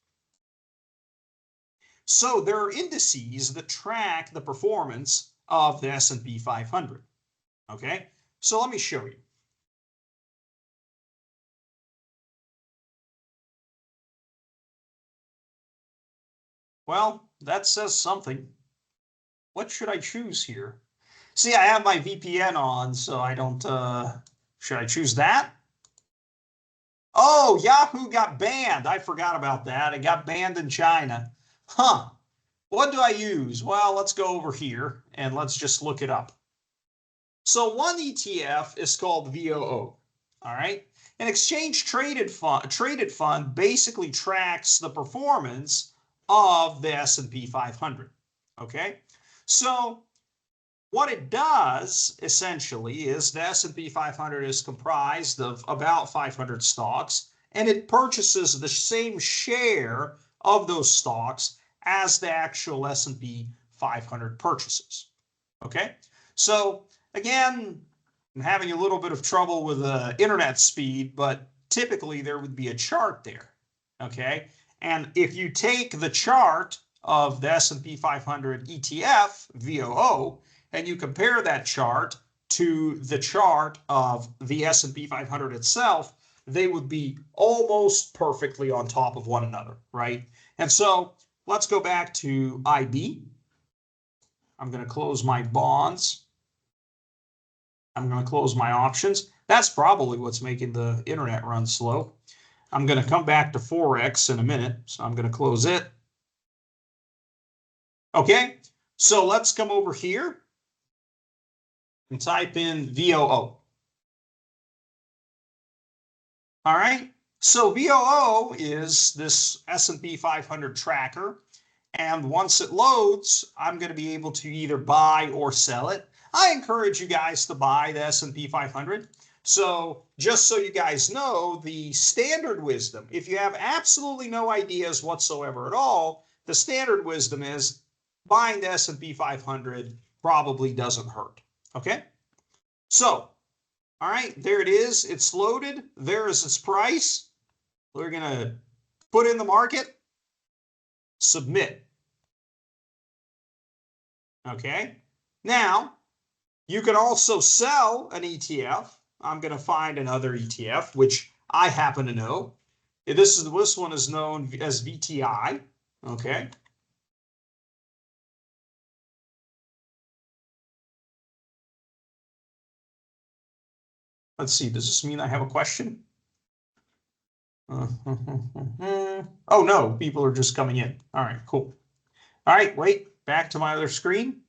So there are indices that track the performance of the S&P 500. Okay, so let me show you. Well, that says something. What should I choose here? See, I have my VPN on, so I don't, should I choose that? Oh, Yahoo got banned. I forgot about that. It got banned in China. Huh. What do I use? Well, let's go over here and let's just look it up. So one ETF is called VOO. All right. An exchange traded fund basically tracks the performance of the S&P 500. Okay. So what it does essentially is the S&P 500 is comprised of about 500 stocks, and it purchases the same share of those stocks as the actual S&P 500 purchases. Okay, so again, I'm having a little bit of trouble with the internet speed, but typically there would be a chart there. Okay, and if you take the chart of the S&P 500 ETF, VOO, and you compare that chart to the chart of the S&P 500 itself, they would be almost perfectly on top of one another, right? And so let's go back to IB. I'm going to close my bonds. I'm going to close my options. That's probably what's making the internet run slow. I'm going to come back to Forex in a minute, so I'm going to close it. Okay, so let's come over here and type in VOO. All right, so VOO is this S&P 500 tracker, and once it loads, I'm going to be able to either buy or sell it. I encourage you guys to buy the S&P 500. So just so you guys know, the standard wisdom, if you have absolutely no ideas whatsoever at all, the standard wisdom is buying the S&P 500 probably doesn't hurt. Okay, so all right, there it is. It's loaded. There is its price. We're going to put in the market, submit. Okay, now you can also sell an ETF. I'm going to find another ETF, which I happen to know. This one is known as VTI. Okay. Let's see. Does this mean I have a question? Oh, no. People are just coming in. All right, cool. All right, wait. Back to my other screen.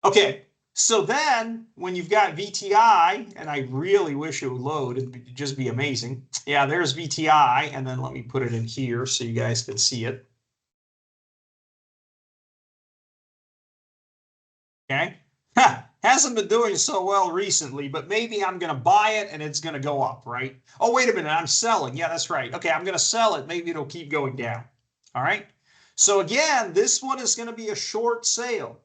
Okay. So then when you've got VTI, and I really wish it would load, it'd just be amazing. Yeah, there's VTI, and then let me put it in here so you guys can see it. Okay. Hasn't been doing so well recently, but maybe I'm going to buy it and it's going to go up, right? Oh, wait a minute. I'm selling. Yeah, that's right. Okay, I'm going to sell it. Maybe it'll keep going down. All right. So again, this one is going to be a short sale.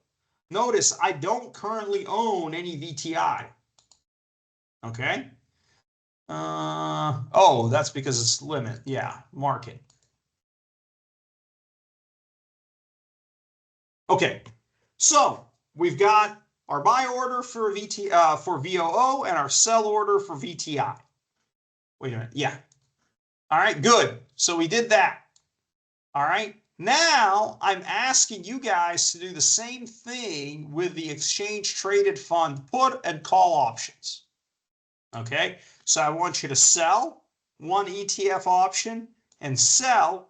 Notice I don't currently own any VTI. Okay. Oh, that's because it's limit. Yeah, market. Okay, so we've got our buy order for for VOO and our sell order for VTI. Wait a minute. Yeah. All right, good. So we did that. All right. Now I'm asking you guys to do the same thing with the exchange traded fund put and call options. Okay. So I want you to sell one ETF option and sell,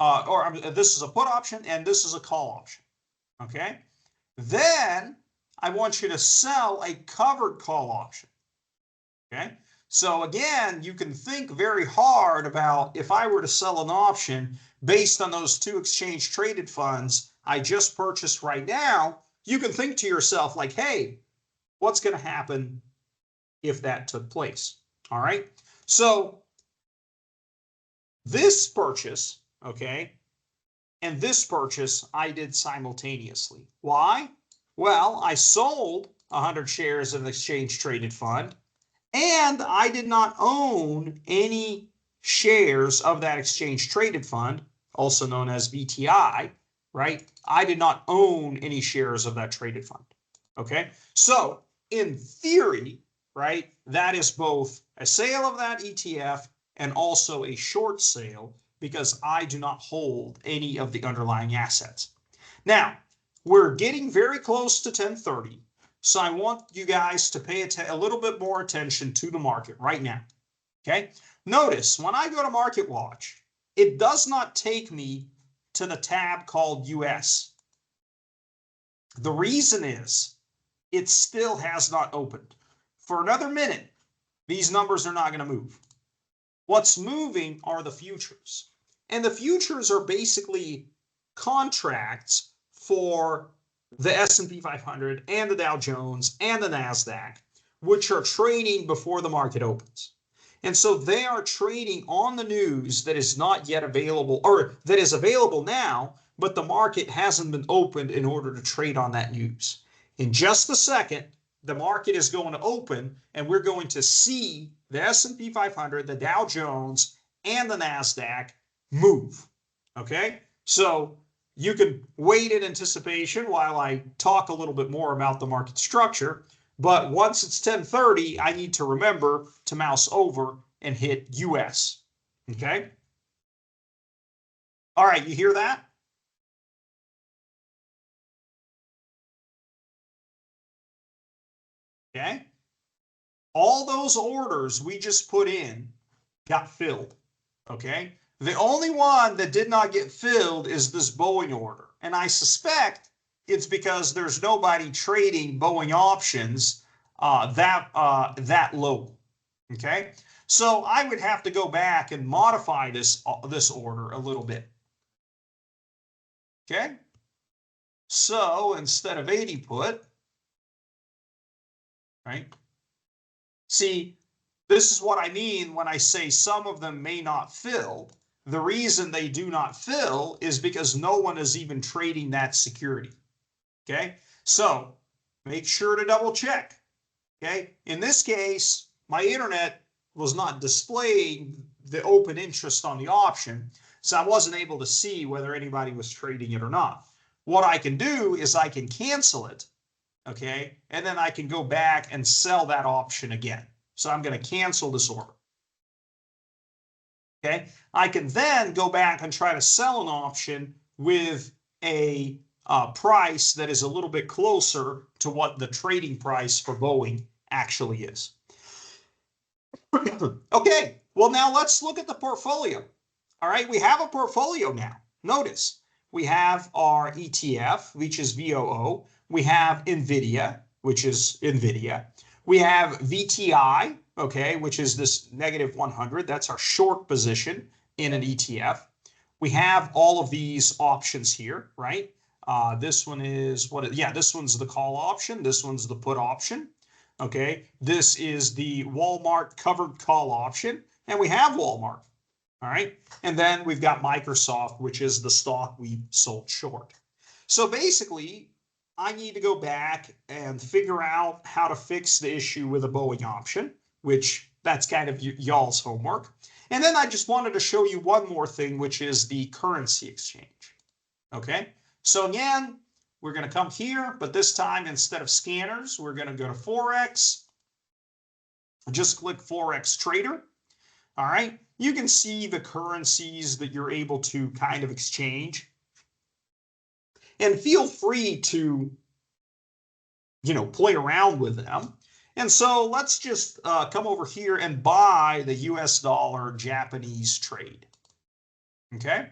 this is a put option and this is a call option. Okay. Then I want you to sell a covered call option. Okay. So again, you can think very hard about if I were to sell an option based on those two exchange traded funds I just purchased right now, you can think to yourself like, hey, what's going to happen if that took place? All right. So this purchase, okay, and this purchase I did simultaneously. Why? Well, I sold 100 shares of an exchange traded fund, and I did not own any shares of that exchange traded fund, also known as VTI, right? I did not own any shares of that traded fund. Okay. So in theory, right, that is both a sale of that ETF and also a short sale because I do not hold any of the underlying assets. Now, we're getting very close to 10:30. So I want you guys to pay a little bit more attention to the market right now. Okay. Notice when I go to Market Watch, it does not take me to the tab called US. The reason is it still has not opened. For another minute, these numbers are not going to move. What's moving are the futures. And the futures are basically contracts for the S&P 500 and the Dow Jones and the NASDAQ, which are trading before the market opens. And so they are trading on the news that is not yet available, or that is available now, but the market hasn't been opened in order to trade on that news. In just a second, the market is going to open and we're going to see the S&P 500, the Dow Jones, and the NASDAQ move. Okay? So you can wait in anticipation while I talk a little bit more about the market structure. But once it's 10:30, I need to remember to mouse over and hit US. Okay? All right, you hear that? Okay? All those orders we just put in got filled. Okay? The only one that did not get filled is this Boeing order. And I suspect it's because there's nobody trading Boeing options that low. Okay? So I would have to go back and modify this order a little bit. Okay? So instead of 80 put, right? See, this is what I mean when I say some of them may not fill. The reason they do not fill is because no one is even trading that security. Okay, so make sure to double check. Okay, in this case, my internet was not displaying the open interest on the option, so I wasn't able to see whether anybody was trading it or not. What I can do is I can cancel it, okay, and then I can go back and sell that option again. So I'm going to cancel this order. Okay, I can then go back and try to sell an option with a price that is a little bit closer to what the trading price for Boeing actually is. Okay, well, now let's look at the portfolio. All right, we have a portfolio now. Notice we have our ETF, which is VOO. We have NVIDIA, which is NVIDIA. We have VTI, okay, which is this negative 100. That's our short position in an ETF. We have all of these options here, right? This one is what? Yeah, this one's the call option. This one's the put option. Okay, this is the Walmart covered call option, and we have Walmart. All right, and then we've got Microsoft, which is the stock we sold short. So basically, I need to go back and figure out how to fix the issue with a Boeing option, which that's kind of y'all's homework. And then I just wanted to show you one more thing, which is the currency exchange. Okay, So again, we're going to come here, but this time instead of scanners, we're going to go to Forex. Just click Forex Trader. All right. You can see the currencies that you're able to kind of exchange. And feel free to, play around with them. And so let's just come over here and buy the US dollar Japanese trade. Okay.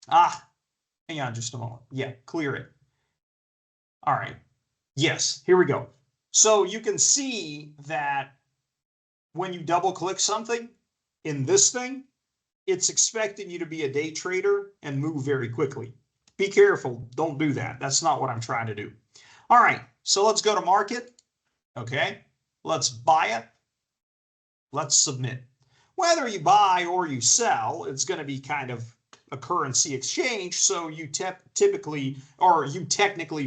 Hang on just a moment. Yeah, clear it. All right. Yes, here we go. So you can see that when you double click something in this thing, it's expecting you to be a day trader and move very quickly. Be careful. Don't do that. That's not what I'm trying to do. All right. So let's go to market. Okay. Let's buy it. Let's submit. Whether you buy or you sell, it's going to be kind of a currency exchange. So you technically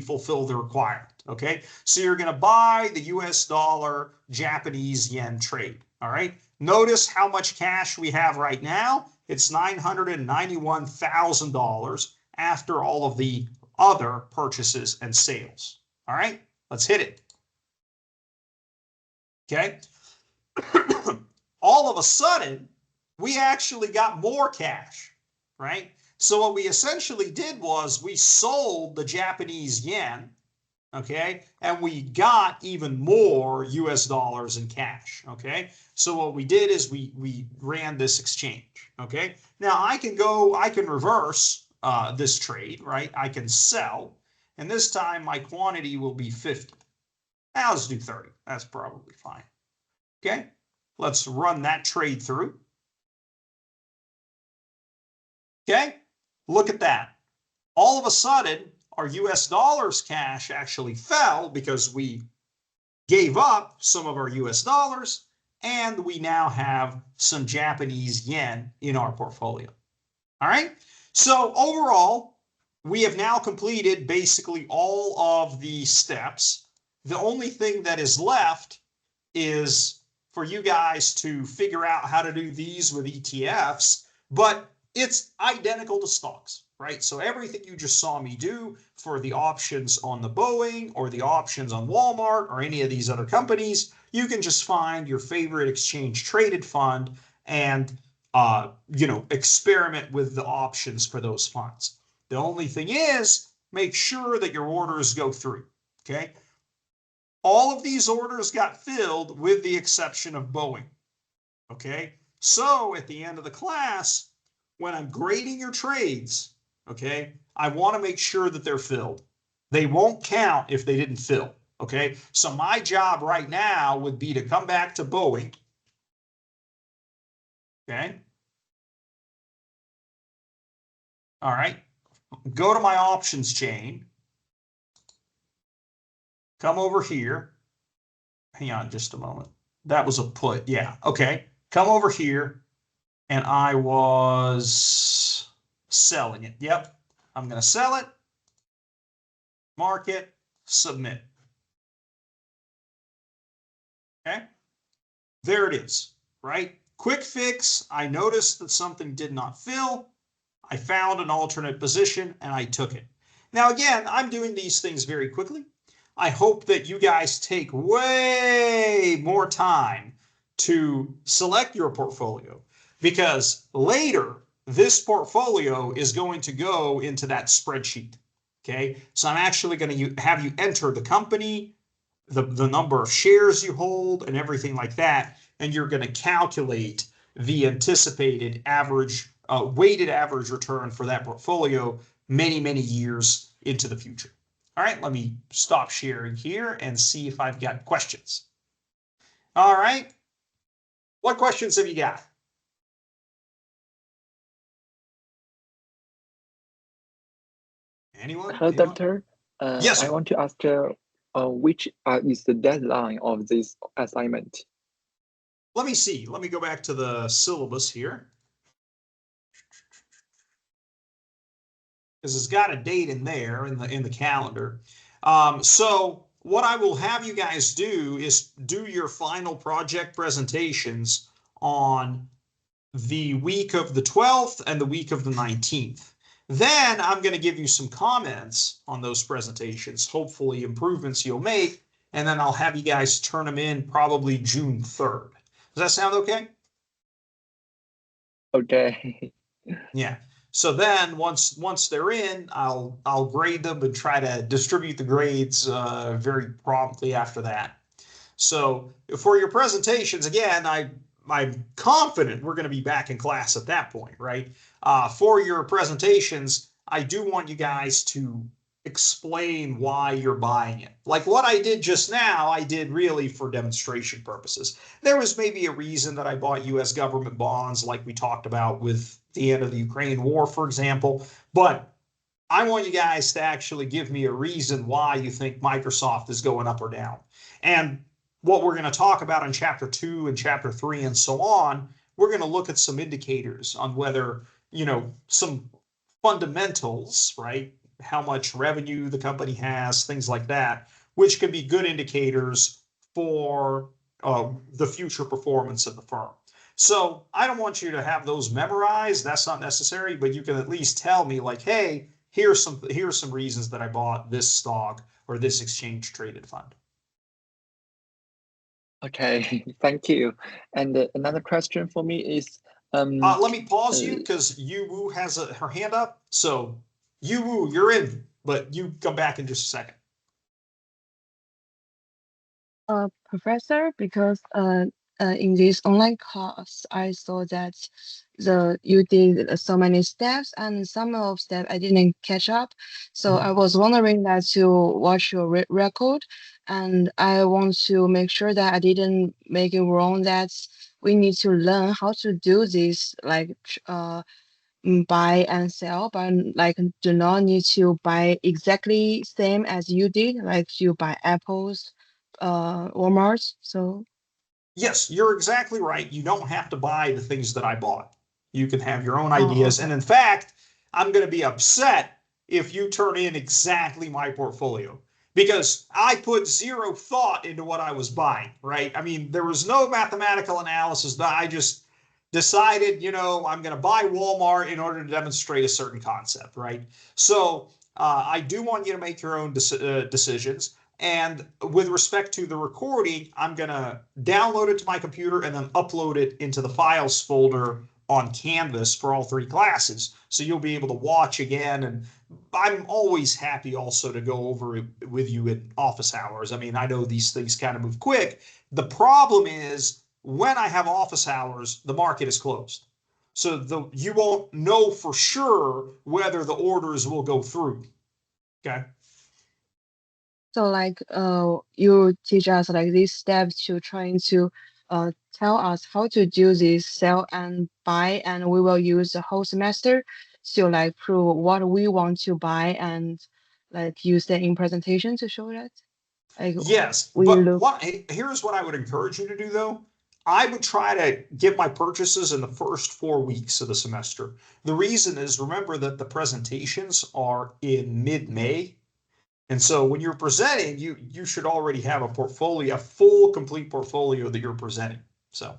fulfill the requirement. Okay. So you're going to buy the US dollar Japanese yen trade. All right. Notice how much cash we have right now. It's $991,000 after all of the other purchases and sales. All right. Let's hit it. Okay. All of a sudden, we actually got more cash, right? So what we essentially did was we sold the Japanese yen, okay, and we got even more US dollars in cash, okay? So what we did is we ran this exchange, okay? Now I can reverse this trade, right? I can sell, and this time my quantity will be 50. Now let's do 30. That's probably fine, okay? Let's run that trade through. Okay, look at that. All of a sudden, our US dollars cash actually fell because we gave up some of our US dollars, and we now have some Japanese yen in our portfolio. All right, so overall, we have now completed basically all of the steps. The only thing that is left is for you guys to figure out how to do these with ETFs, but it's identical to stocks, right? So everything you just saw me do for the options on the Boeing or the options on Walmart or any of these other companies, you can just find your favorite exchange traded fund and experiment with the options for those funds. The only thing is, make sure that your orders go through, okay? All of these orders got filled with the exception of Boeing, okay? So at the end of the class, when I'm grading your trades, okay, I want to make sure that they're filled. They won't count if they didn't fill, okay? So my job right now would be to come back to Boeing, okay? All right, go to my options chain, come over here. Hang on just a moment. That was a put. Yeah. Okay. Come over here. And I was selling it. Yep. I'm going to sell it. Market. Submit. Okay. There it is. Right. Quick fix. I noticed that something did not fill. I found an alternate position and I took it. Now, again, I'm doing these things very quickly. I hope that you guys take way more time to select your portfolio, because later this portfolio is going to go into that spreadsheet. Okay, so I'm actually going to have you enter the company, the number of shares you hold, and everything like that, and you're going to calculate the anticipated average, weighted average return for that portfolio many years into the future. All right, let me stop sharing here and see if I've got questions. All right, what questions have you got? Anyone? Hello, Doctor. Yes, I sir. want to ask which is the deadline of this assignment? Let me see. Let me go back to the syllabus here, because it's got a date in there in the calendar. So what I will have you guys do is do your final project presentations on the week of the 12th and the week of the 19th. Then I'm going to give you some comments on those presentations, hopefully improvements you'll make, and then I'll have you guys turn them in probably June 3rd. Does that sound okay? Okay. Yeah. So then once they're in, I'll grade them and try to distribute the grades very promptly after that. So for your presentations, again, I'm confident we're going to be back in class at that point, right? For your presentations, I do want you guys to explain why you're buying it. Like what I did just now, I did really for demonstration purposes. There was maybe a reason that I bought US government bonds, like we talked about with the end of the Ukraine war, for example. But I want you guys to actually give me a reason why you think Microsoft is going up or down. And what we're going to talk about in chapter 2 and chapter 3 and so on, we're going to look at some indicators on whether, some fundamentals, right? How much revenue the company has, things like that, which can be good indicators for the future performance of the firm. So I don't want you to have those memorized. That's not necessary, but you can at least tell me like, hey, here's some reasons that I bought this stock or this exchange traded fund. Okay, thank you. And another question for me is, let me pause you because Yu Wu has her hand up. So Yu Wu, you're in, but you come back in just a second. Professor, because in this online course, I saw that you did so many steps, and some of steps I didn't catch up. So I was wondering that to watch your record, and I want to make sure that I didn't make it wrong. That we need to learn how to do this, like buy and sell, but like do not need to buy exactly same as you did, like you buy apples, Walmart. So Yes, you're exactly right. You don't have to buy the things that I bought. You can have your own ideas. okay. And in fact, I'm going to be upset if you turn in exactly my portfolio because I put zero thought into what I was buying, right? I mean, there was no mathematical analysis. I just decided, I'm going to buy Walmart in order to demonstrate a certain concept, right? So I do want you to make your own decisions. And with respect to the recording, I'm going to download it to my computer and then upload it into the files folder on Canvas for all 3 classes. So you'll be able to watch again. And I'm always happy also to go over it with you in office hours. I mean, I know these things kind of move quick. The problem is when I have office hours, the market is closed. So you won't know for sure whether the orders will go through. Okay. So like you teach us like these steps to trying to tell us how to do this sell and buy, and we will use the whole semester to like prove what we want to buy and like use that in presentation to show that. Like Yes, we but look here's what I would encourage you to do though. I would try to get my purchases in the first 4 weeks of the semester. The reason is remember that the presentations are in mid-May. And so when you're presenting, you should already have a portfolio, a full complete portfolio that you're presenting. So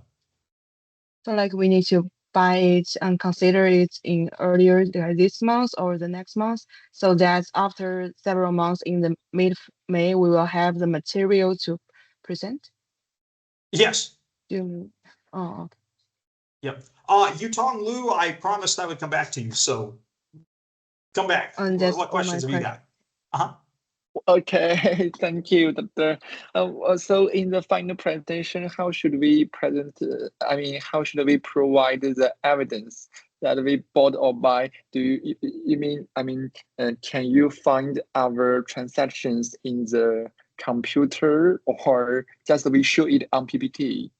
like we need to buy it and consider it in earlier like this month or the next month, so that after several months in the mid-May we will have the material to present. yes. Oh, okay. Yep. Yutong Lu, I promised I would come back to you. So come back. And that's What all my questions have you questions. got? Uh-huh. Okay, thank you, Doctor. So in the final presentation, how should we present? How should we provide the evidence that we bought or buy? Do you mean? Can you find our transactions in the computer, or just we show it on PPT?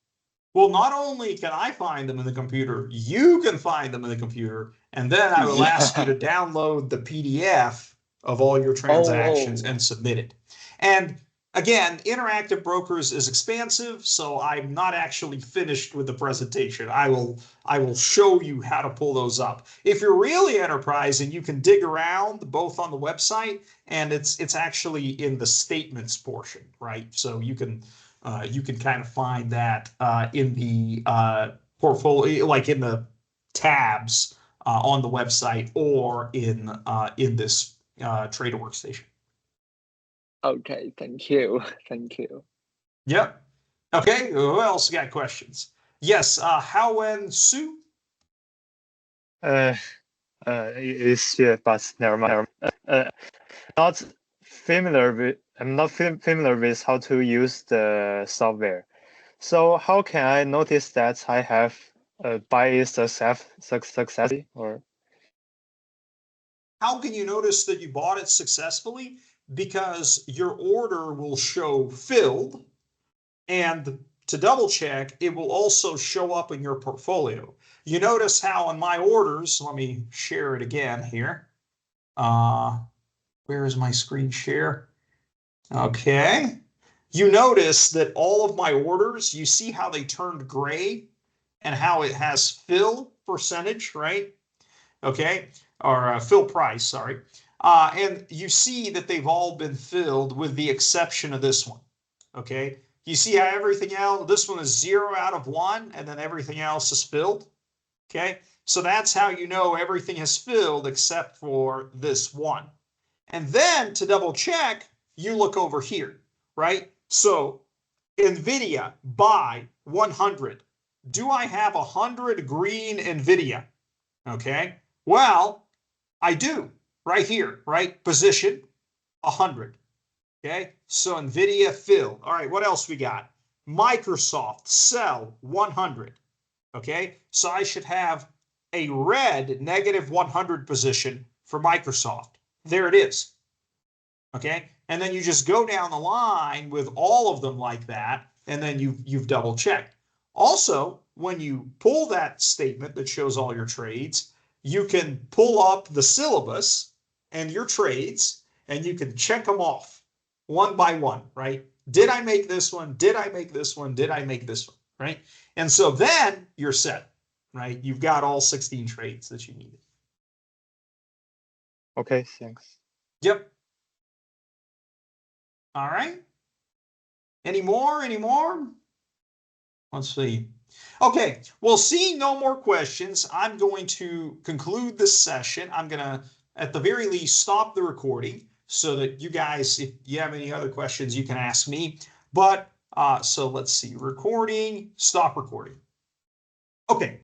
Well, not only can I find them in the computer, you can find them in the computer, and then I will ask you to download the PDF of all your transactions and submit it. And again, Interactive Brokers is expansive, so I'm not actually finished with the presentation. I will show you how to pull those up. If you're really enterprising, you can dig around both on the website and it's actually in the statements portion, right? So you can kind of find that in the portfolio, like in the tabs on the website or in this trader workstation. Okay, thank you. Thank you. Yep. Okay, who else got questions? Yes, Howen Su. It's yeah, but never mind. Not familiar with. I'm not familiar with how to use the software. So how can I notice that I have buy successfully or? How can you notice that you bought it successfully? Because your order will show filled, and to double check, it will also show up in your portfolio. You notice how on my orders, let me share it again here. Where is my screen share? Okay. You notice that all of my orders, you see how they turned gray and how it has fill percentage, right? Okay, or fill price, sorry. And you see that they've all been filled with the exception of this one. Okay, you see how everything else, this one is 0 out of 1, and then everything else is filled. Okay, so that's how you know everything is filled except for this one. And then to double check, you look over here, right? So NVIDIA buy 100. Do I have 100 green NVIDIA? Okay, well, I do right here, right? Position 100. Okay, so NVIDIA fill. All right, what else we got? Microsoft sell 100. Okay, so I should have a red negative 100 position for Microsoft. There it is. Okay, and then you just go down the line with all of them like that, and then you've double checked. Also, when you pull that statement that shows all your trades, you can pull up the syllabus and your trades, and you can check them off one by one, right? Did I make this one? Did I make this one? Did I make this one? Right? And so then you're set, right? You've got all 16 trades that you needed. Okay, thanks. Yep. All right. Any more? Any more? Let's see. Okay, well, seeing no more questions, I'm going to conclude this session. I'm going to, at the very least, stop the recording so that you guys, if you have any other questions, you can ask me. But so let's see, recording, stop recording. Okay.